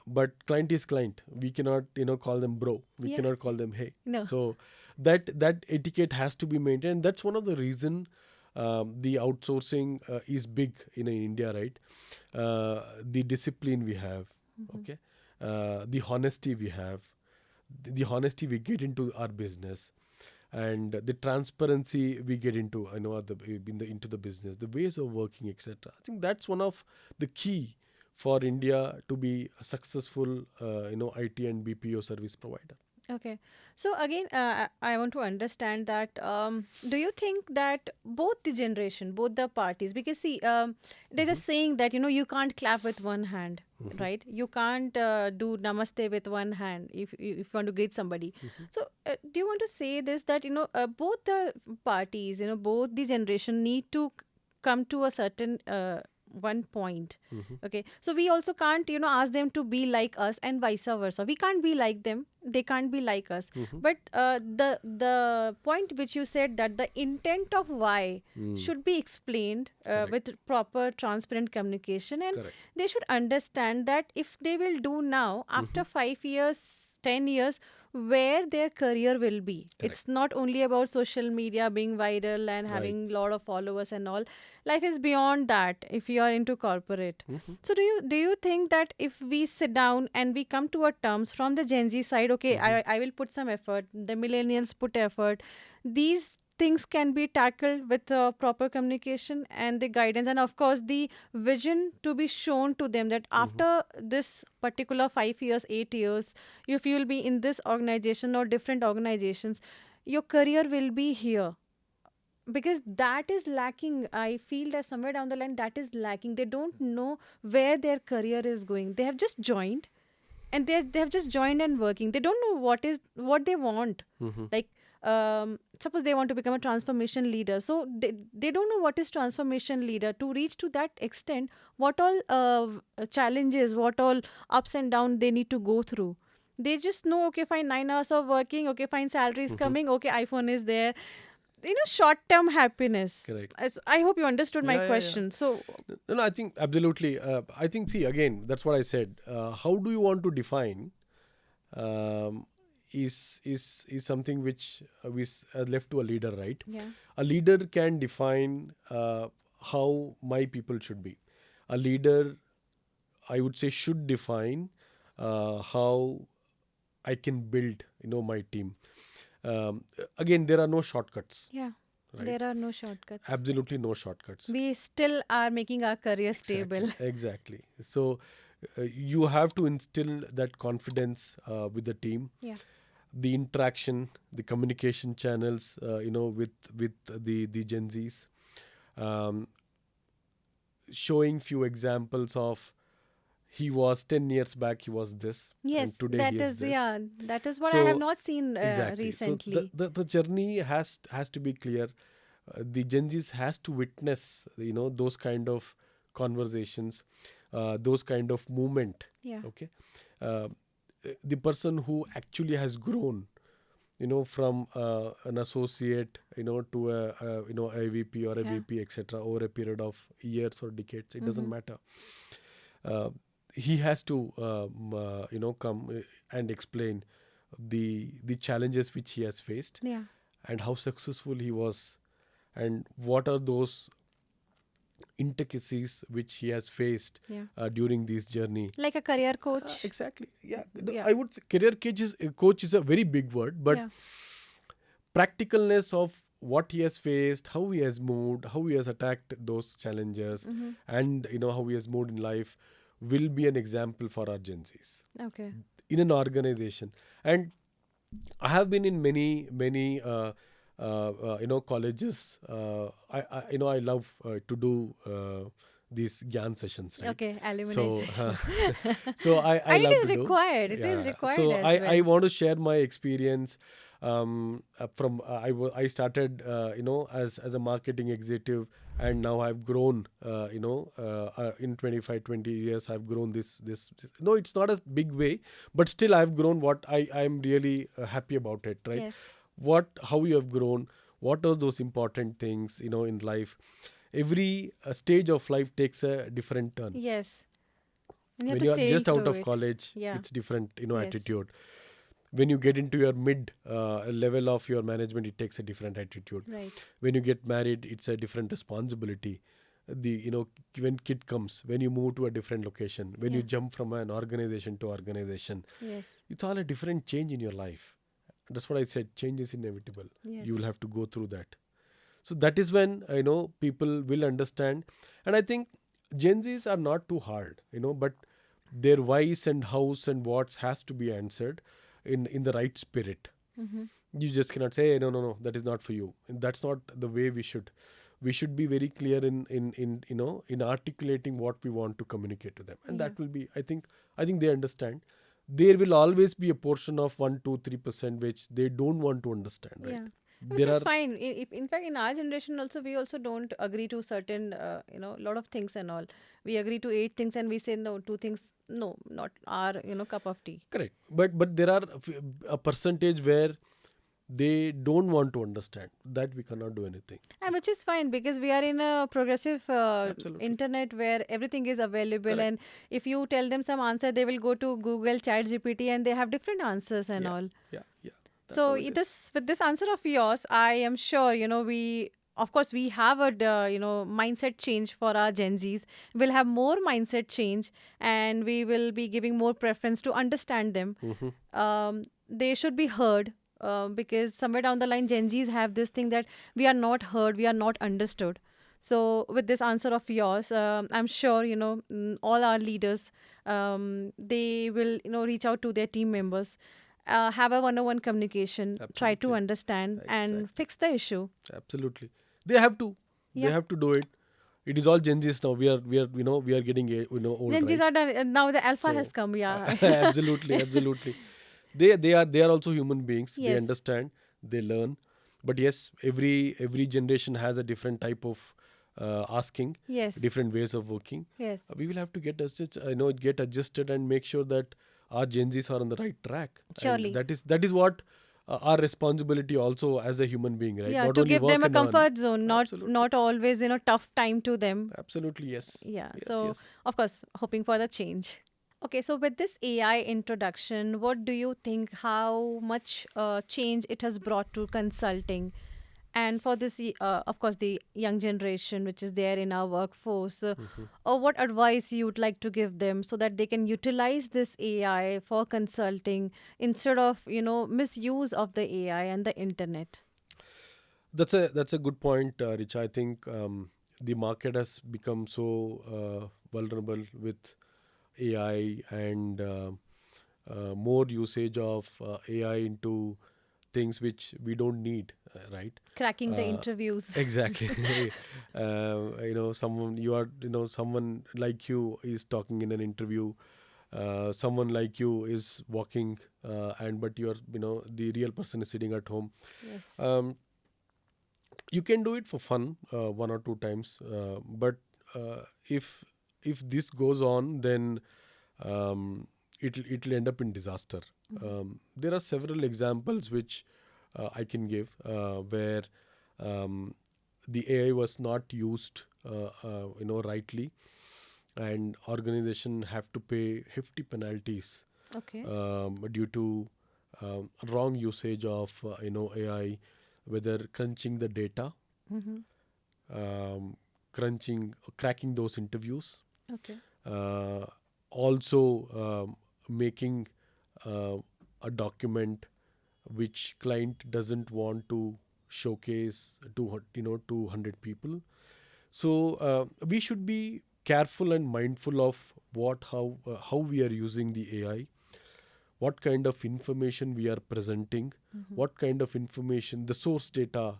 But client is client. We cannot call them bro. We Yeah. cannot call them hey. No. So that etiquette has to be maintained. That's one of the reason the outsourcing is big in India, right? The discipline we have, Mhm. okay, the honesty we have, the honesty we get into our business, and the transparency we get into into the business, the ways of working, etc. I think that's one of the key for India to be a successful IT and BPO service provider. Okay. So again, I want to understand that do you think that both the generation, both the parties, because see, there's a Hmm. saying that you can't clap with one hand, Hmm. right? You can't do namaste with one hand if you want to greet somebody. Hmm. So do you want to say this that both the parties, both the generation need to come to a certain one point. Hmm. Okay, so we also can't ask them to be like us and vice versa. We can't be like them, they can't be like us. Hmm. But the point which you said, that the intent of why Mm. should be explained Correct. with proper transparent communication, and Correct. they should understand that if they will do now, Hmm. after 5 years, 10 years, where their career will be. Correct. It's not only about social media being viral and Right. having a lot of followers and all. Life is beyond that if you are into corporate. Hmm. So do you think that if we sit down and we come to a terms from the Gen Z side, okay, Hmm. I will put some effort, the millennials put effort, these things can be tackled with proper communication and the guidance, and of course the vision to be shown to them that Hmm. after this particular 5 years, 8 years, if you'll be in this organization or different organizations, your career will be here. Because that is lacking. I feel that somewhere down the line that is lacking. They don't know where their career is going. They have just joined, and they have just joined and working. They don't know what they want. Hmm. Like, suppose they want to become a transformation leader, so they don't know what is transformation leader. To reach to that extent, what all challenges, what all ups and downs they need to go through. They just know, okay, fine, 9 hours of working, okay, fine, salary is Hmm. coming, okay, iPhone is there, short term happiness. Correct. I hope you understood my Yeah, yeah, yeah. question. So No, no, I think absolutely. I think, see, again, that's what I said. How do you want to define um, is something which is left to a leader, right? yeah. A leader can define how my people should be. A leader, I would say, should define how I can build, my team. Again, there are no shortcuts, Yeah, right? there are no shortcuts. Absolutely no shortcuts. We still are making our career Exactly, stable. exactly. So you have to instill that confidence with the team, Yeah. the interaction, the communication channels, with the Gen Zs, um, showing few examples of he was 10 years back, he was this, Yes, and today he that is is, this. yeah, that is what I have So not seen exactly. So recently. the journey has to be clear. The Gen Zs has to witness, those kind of conversations, those kind of movement. Yeah. Okay, uh, the person who actually has grown, from an associate, to a VP or a Yeah. VP, etc., over a period of years or decades. It doesn't Mm-hmm. matter. Uh, he has to come and explain the challenges which he has faced, Yeah. and how successful he was, and what are those intricacies which he has faced Yeah. during this journey. Like a career coach. Exactly. Yeah. Yeah. I would say career coach is a very big word, but Yeah. practicalness of what he has faced, how he has moved, how he has attacked those challenges, Mm-hmm. and how he has moved in life will be an example for our Gen Zs Okay. in an organization. And I have been in many colleges. I love to do these Gyan sessions, right? Okay. Alumni So session. so I And it love is to do. required. It is Yeah. required So as I well. want to share my experience from I started as a marketing executive, and now I've grown in 25-20 years I've grown this. No, it's not a big way, but still I've grown. What I'm really happy about it, right? Yes. How you have grown, what are those important things in life. Every stage of life takes a different turn. Yes. And you have When to you are sail just out through of it. college, Yeah. it's different Yes. attitude. When you get into your mid level of your management, it takes a different attitude. Right. When you get married, it's a different responsibility. When kid comes, when you move to a different location, when Yeah. you jump from an organization to organization, Yes. it's all a different change in your life. That's what I said, change is inevitable. Yes. You will have to go through that. So that is when people will understand. And I think Gen Z's are not too hard, but their whys and hows and whats has to be answered in the right spirit. Mm-hmm. You just cannot say, "Hey, no, no, no, that is not for you." And that's not the way we should be very clear in articulating what we want to communicate to them. And Yeah. that will be, I think they understand. There will always be a portion of 1, 2, 3% which they don't want to understand, Yeah. right? Which There is are fine. In fact, in our generation also, we also don't agree to certain, lot of things and all. We agree to 8 things and we say no, 2 things. No, not our, cup of tea. correct, but there are a percentage where they don't want to understand. That we cannot do anything. And which is fine because we are in a progressive Absolutely internet where everything is available. correct. And if you tell them some answer, they will go to Google, Chat GPT, and they have different answers and Yeah, all. yeah, yeah. That's So how it is. this with this answer of yours, I am sure we of course we have a mindset change for our Gen Zs. We'll have more mindset change, and we will be giving more preference to understand them. Hmm. They should be heard. because somewhere down the line, Gen Zs have this thing that we are not heard, we are not understood. So, with this answer of yours, I'm sure all our leaders, they will reach out to their team members, have a one-on-one communication, try to Absolutely. understand and Exactly. fix the issue. Absolutely. They have to. They Yeah. have to do it. It is all Gen Zs now. We are getting old, Gen Zs right? are done. Now the alpha has So come. Yeah. absolutely, absolutely. They are also human beings. They Yes. understand. They learn. But yes, every generation has a different type of asking, Yes. different ways of working. Yes. We will have to get adjusted and make sure that our Gen Zs are on the right track. And Surely. that is what our responsibility also as a human being, right? Yeah, Not to only give them work a and earn. comfort zone, not Absolutely, not always tough time to them. absolutely, yes, Yeah. yes, So yes. of course, hoping for the change. Okay, so with this AI introduction, what do you think? How much change it has brought to consulting? And for this, of course, the young generation which is there in our workforce, Mhm. or what advice you would like to give them so that they can utilize this AI for consulting instead of misuse of the AI and the internet. That's a good point, Rich. I think the market has become so vulnerable with AI and more usage of AI into things which we don't need, right? Cracking the Uh, interviews. exactly. Someone like you is talking in an interview. Someone like you is walking, and but the real person is sitting at home. Yes. Um, you can do it for fun, one or two times, but if this goes on, then it'll end up in disaster. Mhm. There are several examples which I can give, where um, the AI was not used rightly, and organization have to pay hefty penalties Okay. due to wrong usage of AI, whether crunching the data, Mm-hmm. um, cracking those interviews, Okay. uh, also making uh, a document which client doesn't want to showcase to 200 people. So we should be careful and mindful of how we are using the AI, what kind of information we are presenting, Mm-hmm. what kind of information, the source data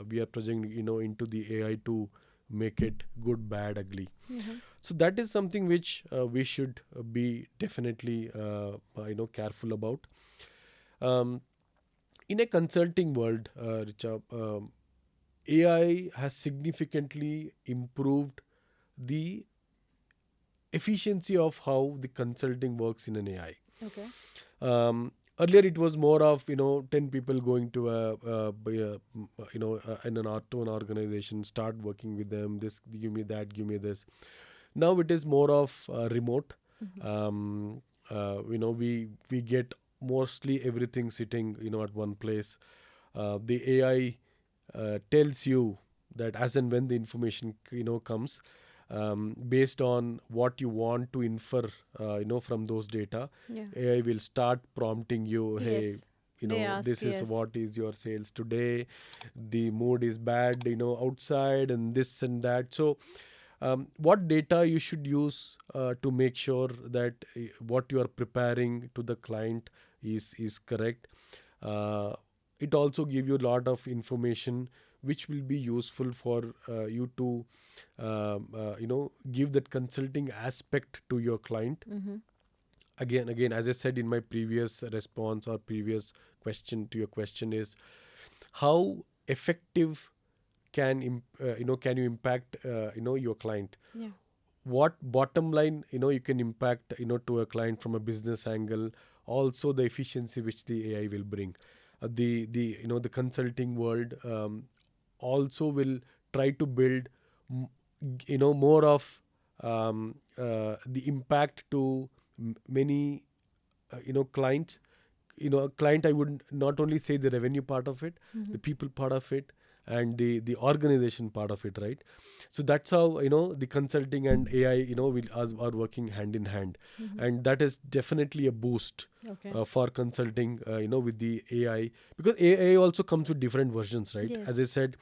we are presenting, into the AI to make it good, bad, ugly. Mm-hmm. So that is something which we should be definitely careful about. Um, in a consulting world, Richa, AI has significantly improved the efficiency of how the consulting works in an AI. Okay. Earlier it was more of 10 people going to in to an organization, start working with them, this give me that, give me this. Now it is more of remote. Mm-hmm. We get mostly everything sitting at one place. The AI tells you that as and when the information comes, based on what you want to infer from those data, Yeah. AI will start prompting you, hey, Yes. They ask. this is Yes. what is your sales today, the mood is bad outside, and this and that. So what data you should use to make sure that what you are preparing to the client is correct. uh, it also give you a lot of information which will be useful for you to give that consulting aspect to your client. Mm-hmm. Again, as I said in my previous response or previous question to your question, is how effective can you impact your client, Yeah. what bottom line you can impact to a client from a business angle, also the efficiency which the AI will bring. The consulting world also will try to build m- more of the impact to many clients. A client, I would not only say the revenue part of it, Mm-hmm. the people part of it, and the organization part of it, right? So that's how the consulting and AI will are working hand in hand, Mm-hmm. and that is definitely a boost Okay. for consulting with the AI, because AI also comes with different versions, right? As I Yes. said,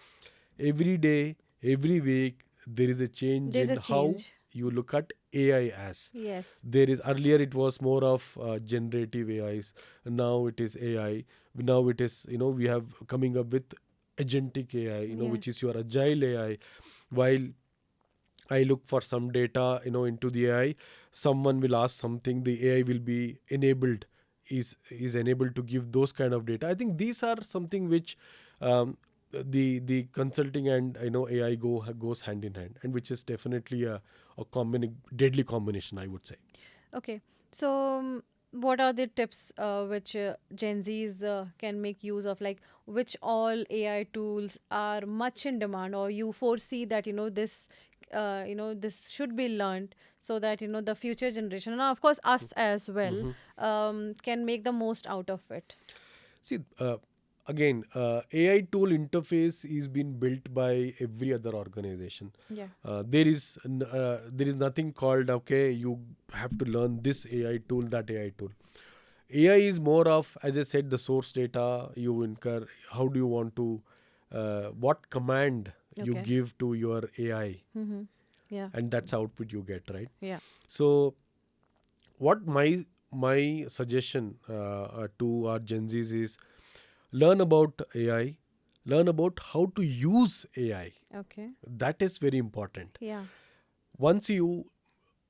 every day, every week, there is a change There's in a how change. you look at AI as. Yes. There is, earlier it was more of generative AIs. Now it is AI. Now it is, we have coming up with agentic AI, which is Yes. your agile AI. While I look for some data, into the AI, someone will ask something, the AI will be enabled, is enabled to give those kind of data. I think these are something which um, the consulting and AI goes hand in hand, and which is definitely a deadly combination, I would say. Okay. So, what are the tips which Gen Zs can make use of? Like, which all AI tools are much in demand, or you foresee that this should be learned so that the future generation, and of course us as well, Mhm. can make the most out of it. See, again, AI tool interface is being built by every other organization. Yeah. There is nothing called, okay, you have to learn this AI tool, that AI tool. AI is more of, as I said, the source data you incur. How do you want to, what command you Okay. give to your AI, Mm-hmm. Yeah. and that's output you get, right? Yeah. So, what my suggestion to our Gen Zs is, learn about AI, learn about how to use AI. Okay. That is very important. Yeah. Once you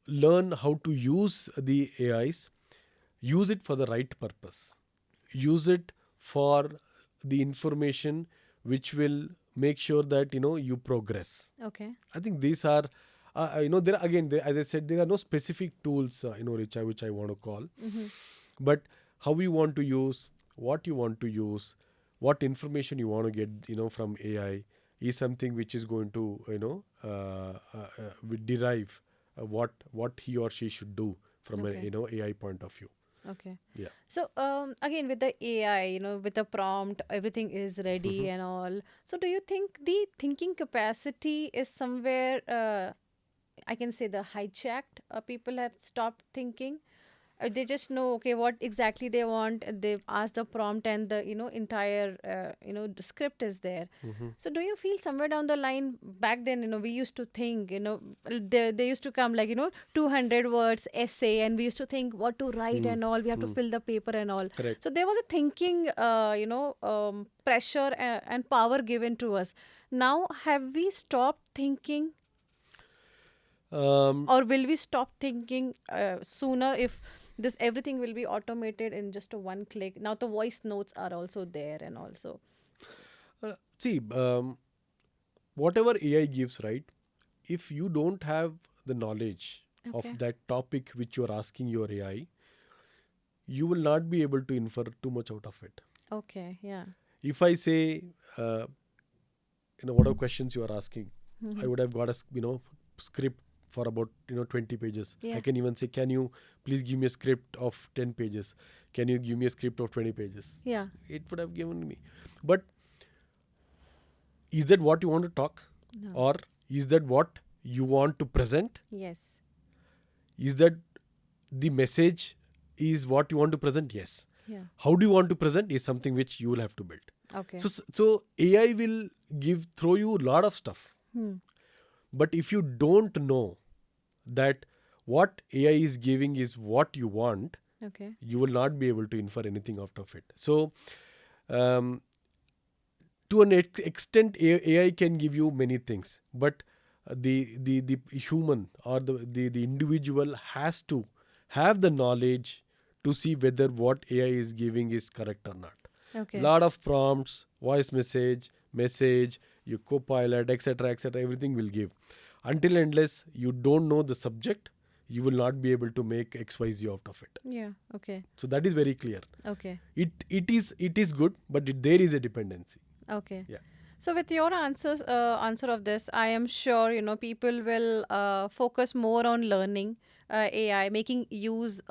learn how to use the AIs, use it for the right purpose. Use it for the information which will make sure that you progress. Okay. I think these are there again, as I said, there are no specific tools Richa, which I want to call, Mm-hmm. but how you want to use, what you want to use, what information you want to get from AI is something which is going to derive what he or she should do from a Okay. AI point of view. Okay. Yeah. So again with the AI, with the prompt, everything is ready and all. So do you think the thinking capacity is somewhere I can say the hijacked? People have stopped thinking. They just know okay what exactly they want. They ask the prompt and the entire the script is there. Mhm. So do you feel somewhere down the line back then we used to think they used to come like 200 words essay and we used to think what to write Hmm. and all we have to Hmm. fill the paper and all. Correct. So there was a thinking pressure and power given to us. Now have we stopped thinking Um, or will we stop thinking sooner if this everything will be automated in just a one click? Now the voice notes are also there and also See, whatever AI gives, right? If you don't have the knowledge of okay. that topic which you're asking your AI, you will not be able to infer too much out of it. Okay, yeah. If I say, uh, whatever questions you are asking, I Mm-hmm. would have got a script for about 20 pages. I Yeah. can even say, can you please give me a script of 10 pages? Can you give me a script of 20 pages? Yeah. It would have given me. But is that what you want to talk, No. or is that what you want to present? Yes. Is that the message is what you want to present? Yes. Yeah. How do you want to present is something which you will have to build. Okay. So AI will throw you a lot of stuff, Hmm. but if you don't know that what AI is giving is what you want, Okay. you will not be able to infer anything out of it. So um, to an extent, AI can give you many things, but the human or the individual has to have the knowledge to see whether what AI is giving is correct or not. Okay. Lot of prompts, voice message, your copilot, etc., everything will give. Until and unless you don't know the subject, you will not be able to make XYZ out of it. Yeah. Okay. So that is very clear. Okay. It is good, but there is a dependency. Okay. Yeah. So with your answer of this, I am sure people will focus more on learning AI, making use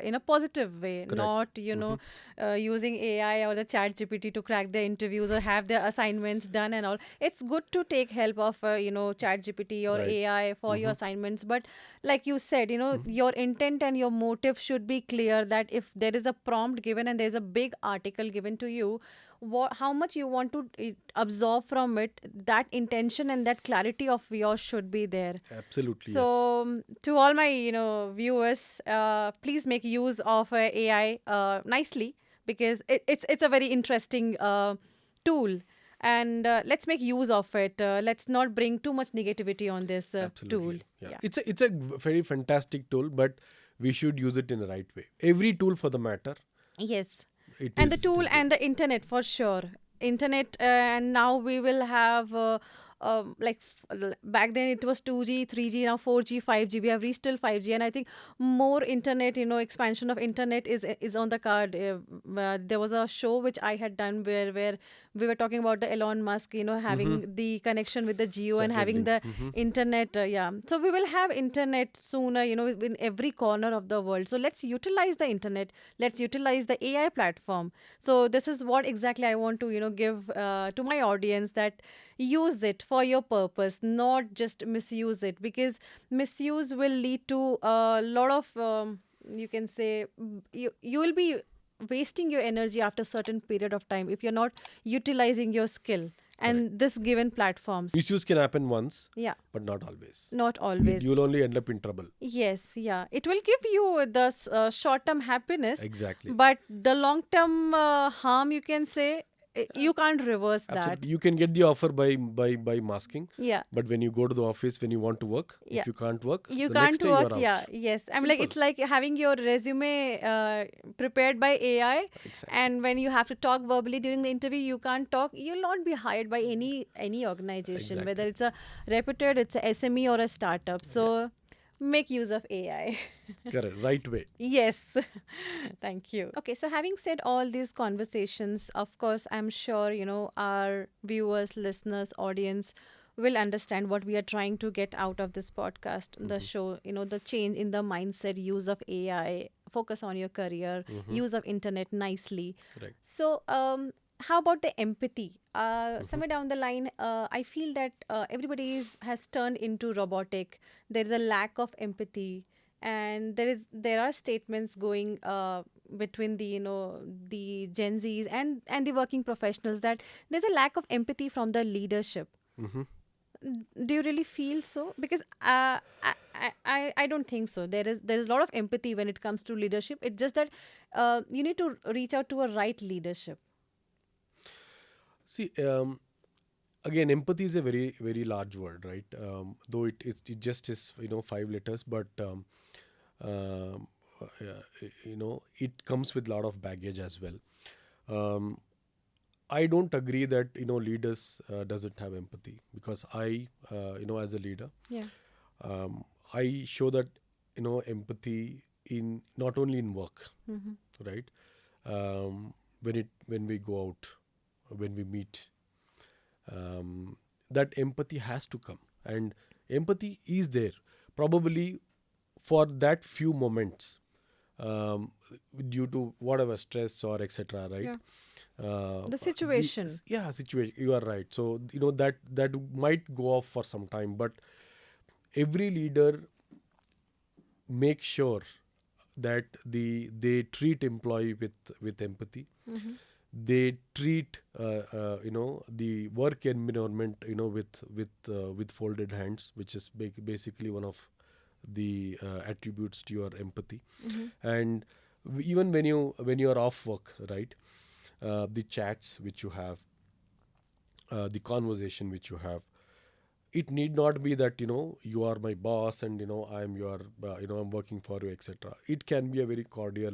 in a positive way, Correct. not Mm-hmm. using AI or the chat GPT to crack their interviews or have their assignments done and all. It's good to take help of chat GPT or Right. AI for your Mm-hmm. assignments, but like you said, Mm-hmm. your intent and your motive should be clear, that if there is a prompt given and there's a big article given to you, how much you want to absorb from it, that intention and that clarity of yours should be there. Absolutely, yes. So, to all my viewers, please make use of AI nicely, because it's a very interesting tool, and let's make use of it. Let's not bring too much negativity on this tool. Absolutely. Yeah. Yeah. It's a very fantastic tool, but we should use it in the right way. Every tool for the matter, Yes. it And the is it tool is good. and the internet for sure. Internet, and now we will have back then it was 2G, 3G, now 4G, 5G. We have reached till 5G, and I think more internet, expansion of internet is on the card. There was a show which I had done where we were talking about the Elon Musk, Mm-hmm. having the connection with the Geo and having Certainly. the Mm-hmm. internet. Yeah, so we will have internet sooner, in every corner of the world. So let's utilize the internet. Let's utilize the AI platform. So this is what exactly I want to give to my audience, that use it for your purpose, not just misuse it, because misuse will lead to a lot of you can say, you will be wasting your energy after a certain period of time if you're not utilizing your skill Correct. and this given platforms. Misuse can happen once, Yeah, but not always. not always. You'll only end up in trouble. Yes, yeah. It will give you the short-term happiness, Exactly. but the long-term harm, you can say, you can't reverse that. Absolutely. You can get the offer by masking, Yeah, but when you go to the office, when you want to work, yeah. if you can't work, You the next can't day you work. are out. Yeah, yes. I'm like, Simple. it's like having your resume prepared by AI, Exactly. and when you have to talk verbally during the interview, you can't talk. You'll not be hired by any organization, whether Exactly. it's a reputed, it's a SME or a startup. Yeah. So make use of AI. Correct. Right way. Yes. Thank you. Okay, so having said all these conversations, of course, I'm sure, our viewers, listeners, audience will understand what we are trying to get out of this podcast, the Mm-hmm. show, the change in the mindset, use of AI, focus on your career, Mm-hmm. use of internet nicely. Correct. So, how about the empathy? Mm-hmm. Somewhere down the line, I feel that has turned into robotic. There is a lack of empathy, and there are statements going between the the Gen Zs and the working professionals, that there's a lack of empathy from the leadership. Mm-hmm. Do you really feel so? Because I don't think so. There is a lot of empathy when it comes to leadership. It's just that you need to reach out to a right leadership. See, again, empathy is a very, very large word, right? Though it just is, 5 letters, but it comes with a lot of baggage as well. Um, I don't agree that leaders doesn't have empathy, because as a leader, Yeah. um, I show that empathy in not only in work, Mm-hmm. right? When we go out, when we meet, um, that empathy has to come, and empathy is there probably for that few moments, um, due to whatever stress or etc. Right? Yeah. Uh, The situation. yeah, situation. You are right. So that might go off for some time, but every leader make sure that they treat employee with empathy. Mm-hmm. They treat the work environment with folded hands, which is basically one of the attributes to your empathy. Mm-hmm. And even when you are off work, right, the chats which you have, the conversation which you have, it need not be that you are my boss and I'm your I'm working for you, etc. It can be a very cordial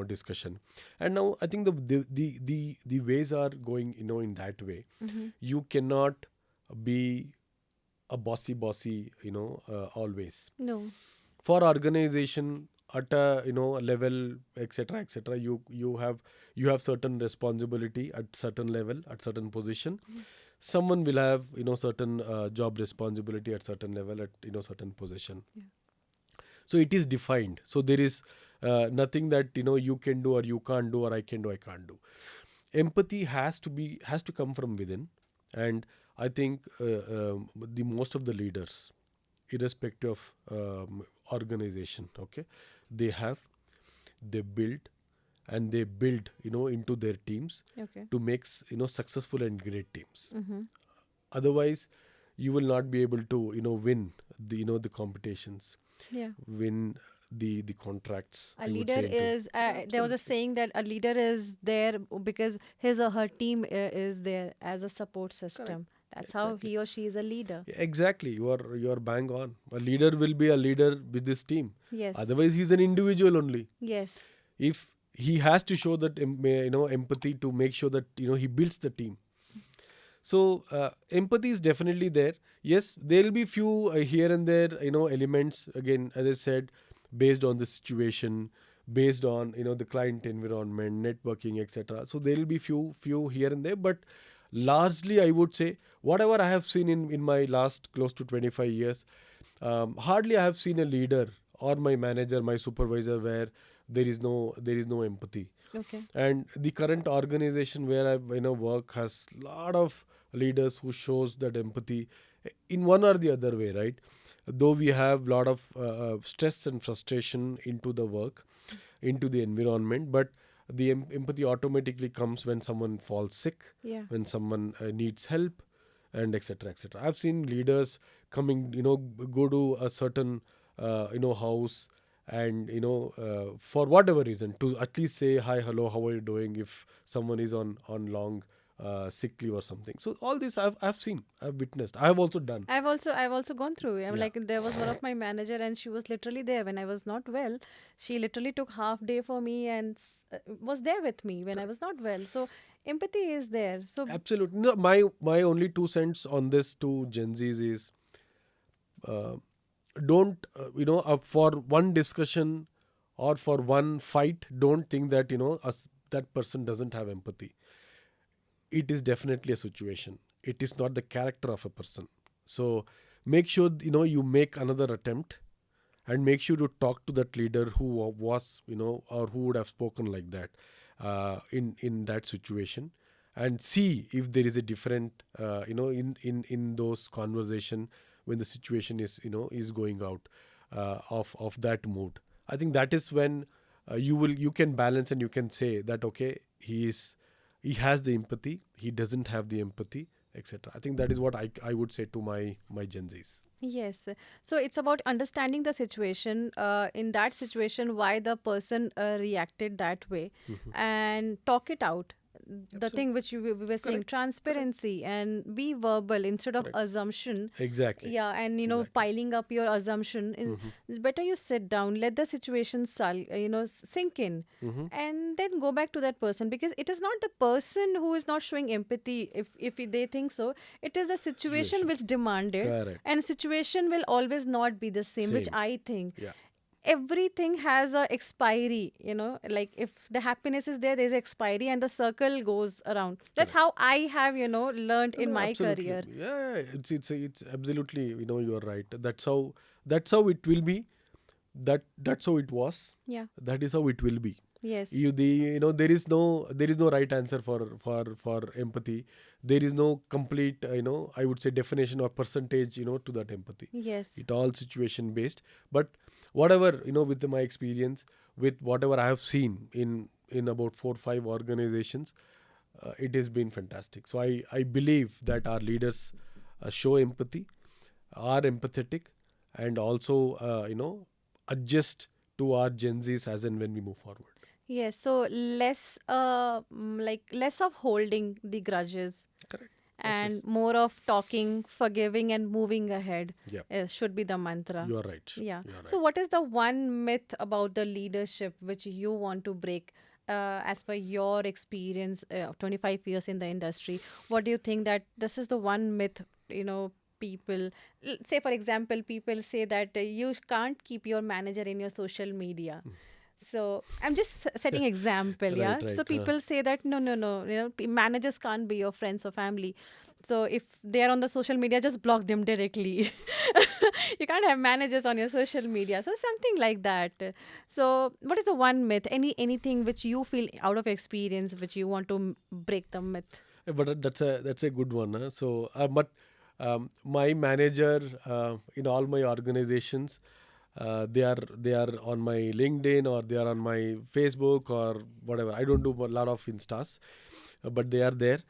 discussion. And now I think the ways are going in that way. Mm-hmm. You cannot be a bossy always. No. For organization at a level, etc., you have certain responsibility at certain level, at certain position. someone will have certain job responsibility at certain level, at certain position. Yeah. So it is defined. So there is nothing that you can do or you can't do, or I can do, I can't do. Empathy has to come from within. And I think the most of the leaders, irrespective of organization, okay, they have, they build, and they build into their teams Okay. to make successful and great teams. Mm-hmm. Otherwise you will not be able to win the the competitions, Yeah. win the contracts, A I would leader say, into. is, there was a Absolutely. saying that a leader is there because his or her team is there as a support Correct. system. That's how Exactly. he or she is a leader. Exactly. You are bang on. A leader will be a leader with this team. Yes. Otherwise he's an individual only. Yes. If he has to show that empathy to make sure that he builds the team. So empathy is definitely there. Yes, there will be few here and there elements, again, as I said, based on the situation, based on the client environment, networking, etc. So there will be few here and there, but largely I would say whatever I have seen in my last close to 25 years, hardly I have seen a leader or my manager, my supervisor, where there is no empathy. Okay. And the current organization where I work has lot of leaders who shows that empathy in one or the other way, right? Though we have lot of stress and frustration into the work, into the environment, but the empathy automatically comes when someone falls sick, Yeah. when someone needs help, and etc etc. I've seen leaders coming, go to a certain house, and for whatever reason, to at least say hi, hello, how are you doing, if someone is on long sick leave or something. So all this I've seen, I've witnessed, I've also done. I've also gone through. I'm Yeah. like, there was one of my manager and she was literally there when I was not well. She literally took half day for me and was there with me when I was not well. So empathy is there. So Absolutely. No, my only 2 cents on this to Gen Zs is, uh, don't for one discussion or for one fight, don't think that that person doesn't have empathy. It is definitely a situation. It is not the character of a person. So make sure you make another attempt, and make sure to talk to that leader who was or who would have spoken like that in that situation, and see if there is a different in those conversation, when the situation is going out of that mood. I think that is when you can balance, and you can say that, okay, he has the empathy, he doesn't have the empathy, etc. I think that is what I would say to my Gen Zs. yes. So it's about understanding the situation, in that situation, why the person reacted that way, Mhm. and talk it out. The thing Absolutely. which we were saying, Correct. Correct. transparency, and be verbal instead of Correct. assumption. Exactly. Yeah, and Exactly. piling up your assumption. Hmm. It's better you sit down, let the situation sink in, Hmm. and then go back to that person, because it is not the person who is not showing empathy. If they think so, it is the situation Situation. which demanded, Correct. and situation will always not be the same, which Same. I think Yeah. everything has a expiry. Like, if the happiness is there, there's expiry, and the circle goes around. That's Correct. how I have learned No, in no, my absolutely. career. Yeah, it's absolutely. You're right. That's how it will be. That's how it was. Yeah. That is how it will be. Yes. There is no right answer for empathy. There is no complete I would say definition or percentage to that empathy. Yes. It all situation based. But whatever with my experience, with whatever I have seen in about 4 5 organizations, it has been fantastic. So I believe that our leaders show empathy, are empathetic, and also adjust to our Gen Z's as and when we move forward. Yes. So less, like, less of holding the grudges, Correct. Yes, and yes. more of talking, forgiving, and moving ahead, Yeah, should be the mantra. you are right. Yeah. You are So, right. what is the one myth about the leadership which you want to break? As per your experience of 25 years in the industry, what do you think that this is the one myth, people, say, for example, people say that you can't keep your manager in your social media. So I'm just setting example, Right, yeah. So right. people say that no, no, no, managers can't be your friends or family. So if they are on the social media, just block them directly. You can't have managers on your social media. So something like that. So what is the one myth? Anything which you feel out of experience which you want to break the myth? But that's a good one. Huh? So, but my manager in all my organizations, they are on my LinkedIn or they are on my Facebook or whatever. I don't do a lot of instas, but they are there.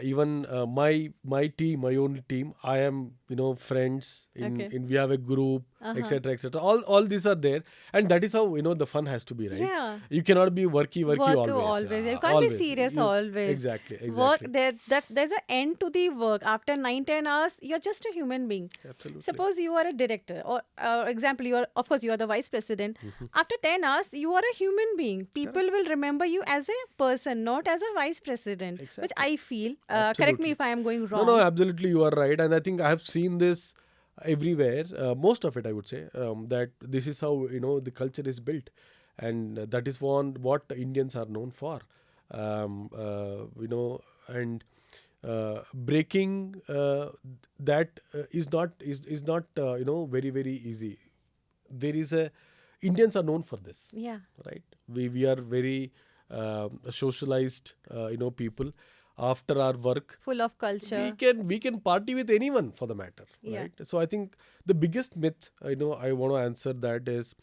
Even my team, my own team, I am friends Okay. in we have a group, Uh-huh. etc., etc. All these are there, and that is how the fun has to be, right? Yeah. You cannot be worky Work always. always. You can't be Always. serious always. Exactly, Work exactly. there's an end to the work. After 9-10 hours, you're just a human being. Absolutely. Suppose you are a director, or example, you are of course you are the vice president. Hmm. After 10 hours, you are a human being. People Correct. will remember you as a person, not as a vice president. Which Exactly. I feel. Correct me Absolutely. if I am going No, no, wrong. absolutely, you are right. And I think I have seen this everywhere, most of it, I would say, that this is how, the culture is built. And that is what Indians are known for. And breaking that is not very, very easy. There is a Indians are known for this, Yeah. right? We are very socialized, people. After our work, Full of we culture. can party with anyone for the matter, Yeah. right? So I think the biggest myth I want to answer that is,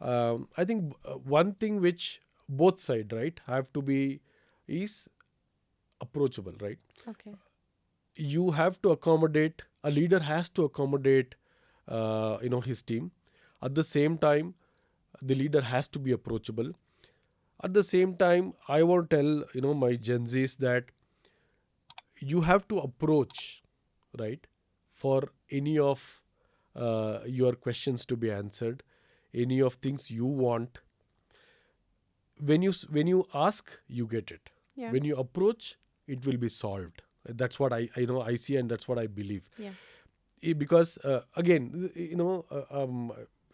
I think one thing which both side, right, have to be is approachable, right? Okay. You have to accommodate, a leader has to accommodate his team. At the same time, the leader has to be approachable. At the same time, I want to tell my Gen Zs that you have to approach, right, for any of your questions to be answered, any of things you want. When you ask, you get it. Yeah. When you approach, it will be solved. That's what I see, and that's what I believe. Yeah. Because again,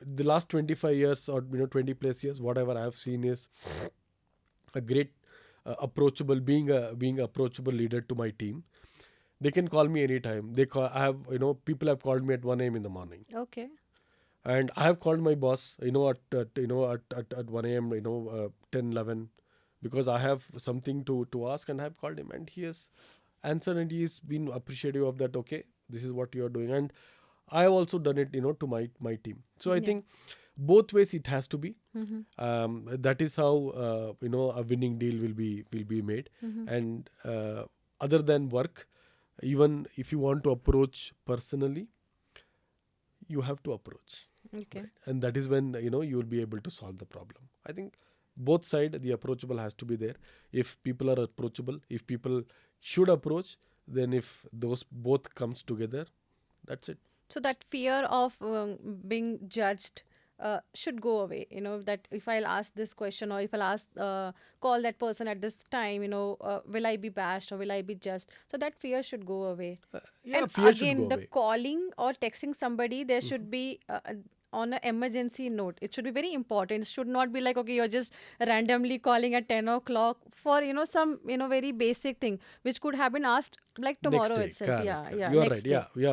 the last 25 years or 20 plus years, whatever I have seen is a great approachable, being approachable leader to my team. They can call me anytime. I have, people have called me at 1 a.m. in the morning, Okay. and I have called my boss, at 1 a.m., 10, 11, because I have something to ask, and I have called him, and he has answered, and he's been appreciative of that. Okay, this is what you are doing, and I have also done it, to my team. So I Yeah. think both ways it has to be. Mm-hmm. That is how a winning deal will be made. Mm-hmm. And other than work, even if you want to approach personally, you have to approach, Okay. right? And that is when you will be able to solve the problem. I think both side, the approachable has to be there. If people are approachable, if people should approach, then if those both comes together, that's it. So that fear of being judged should go away. That if I'll ask this question, or if I'll call that person at this time, will I be bashed or will I be judged? So that fear should go away. Yeah, And fear should go again, the away. calling or texting somebody, there Mhm. should be on an emergency note. It should be very important. It should not be like, okay, you're just randomly calling at 10 o'clock for, some, very basic thing, which could have been asked like Next tomorrow day, itself. correct, Yeah, correct. yeah, You are right. next day. Yeah, yeah.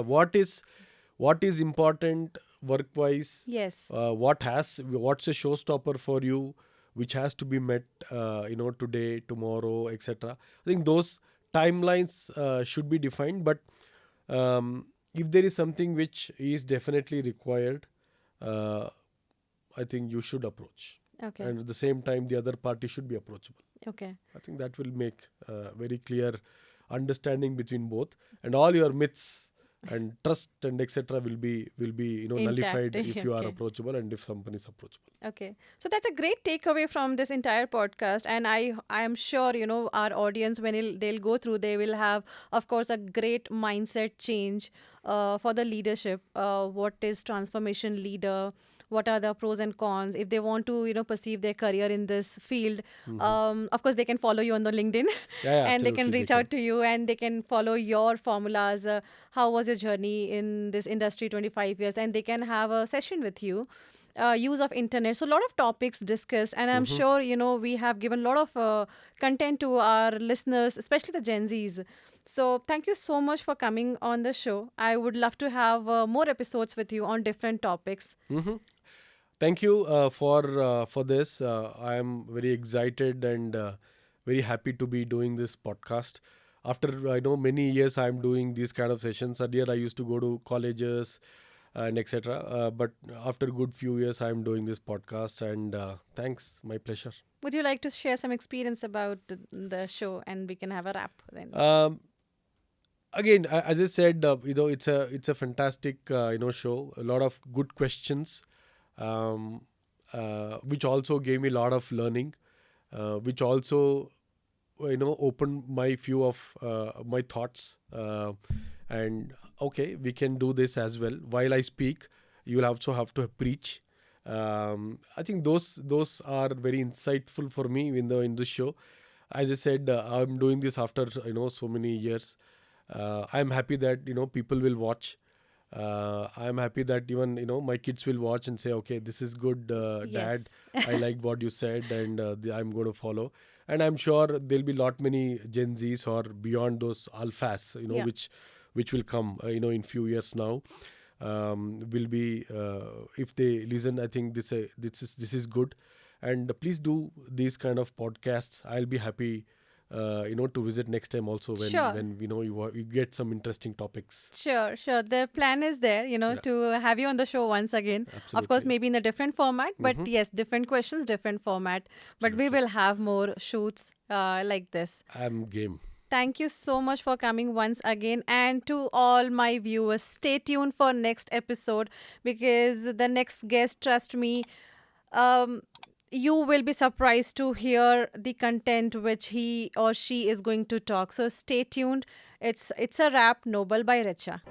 What is important work wise? Yes. What's a showstopper for you, which has to be met, today, tomorrow, etc. I think those timelines should be defined. But if there is something which is definitely required, uh, I think you should approach, Okay. and at the same time, the other party should be approachable. Okay. I think that will make very clear understanding between both, and all your myths and trust and etc. will be Intact. nullified if you are Okay. approachable and if someone is approachable. Okay. So that's a great takeaway from this entire podcast. And I am sure, our audience, when they'll go through, they will have, of course, a great mindset change for the leadership. What is transformation leader? What are the pros and cons? If they want to, perceive their career in this field, Hmm. of course, they can follow you on the LinkedIn Yeah, yeah, and they can absolutely, they reach can. out to you and they can follow your formulas. How was your journey in this industry 25 years? And they can have a session with you use of internet. So a lot of topics discussed, and I'm Mm-hmm. sure we have given a lot of content to our listeners, especially the Gen Zs. So thank you so much for coming on the show. I would love to have more episodes with you on different topics. Mm-hmm. Thank you for this. I am very excited and very happy to be doing this podcast. After I know many years, I am doing these kind of sessions. Earlier, I used to go to colleges and etc. But after a good few years, I am doing this podcast, and thanks, my pleasure. Would you like to share some experience about the show, and we can have a wrap then? Um, Again, as I said, it's a fantastic show. A lot of good questions, um, which also gave me a lot of learning, which also opened my view of my thoughts. And okay, we can do this as well. While I speak, you will also have to preach. I think those are very insightful for me in the show. As I said, I'm doing this after so many years. I'm happy that people will watch. I'm happy that even my kids will watch and say, okay, this is good, Yes. dad. I liked what you said, and I'm going to follow. And I'm sure there'll be lot many Gen Zs or beyond those alphas, Yeah. which will come, in few years now. Will be if they listen. I think this is good, and please do these kind of podcasts. I'll be happy, to visit next time also when Sure. you get some interesting topics. Sure, sure. The plan is there, Yeah, to have you on the show once again. Of course, absolutely. maybe in a different format, but Hmm. yes, different questions, different format. But we Absolutely. will have more shoots like this. I'm game. Thank you so much for coming once again. And to all my viewers, stay tuned for next episode because the next guest, trust me, um, you will be surprised to hear the content which he or she is going to talk. So stay tuned. It's a wrap. Noble by Richa.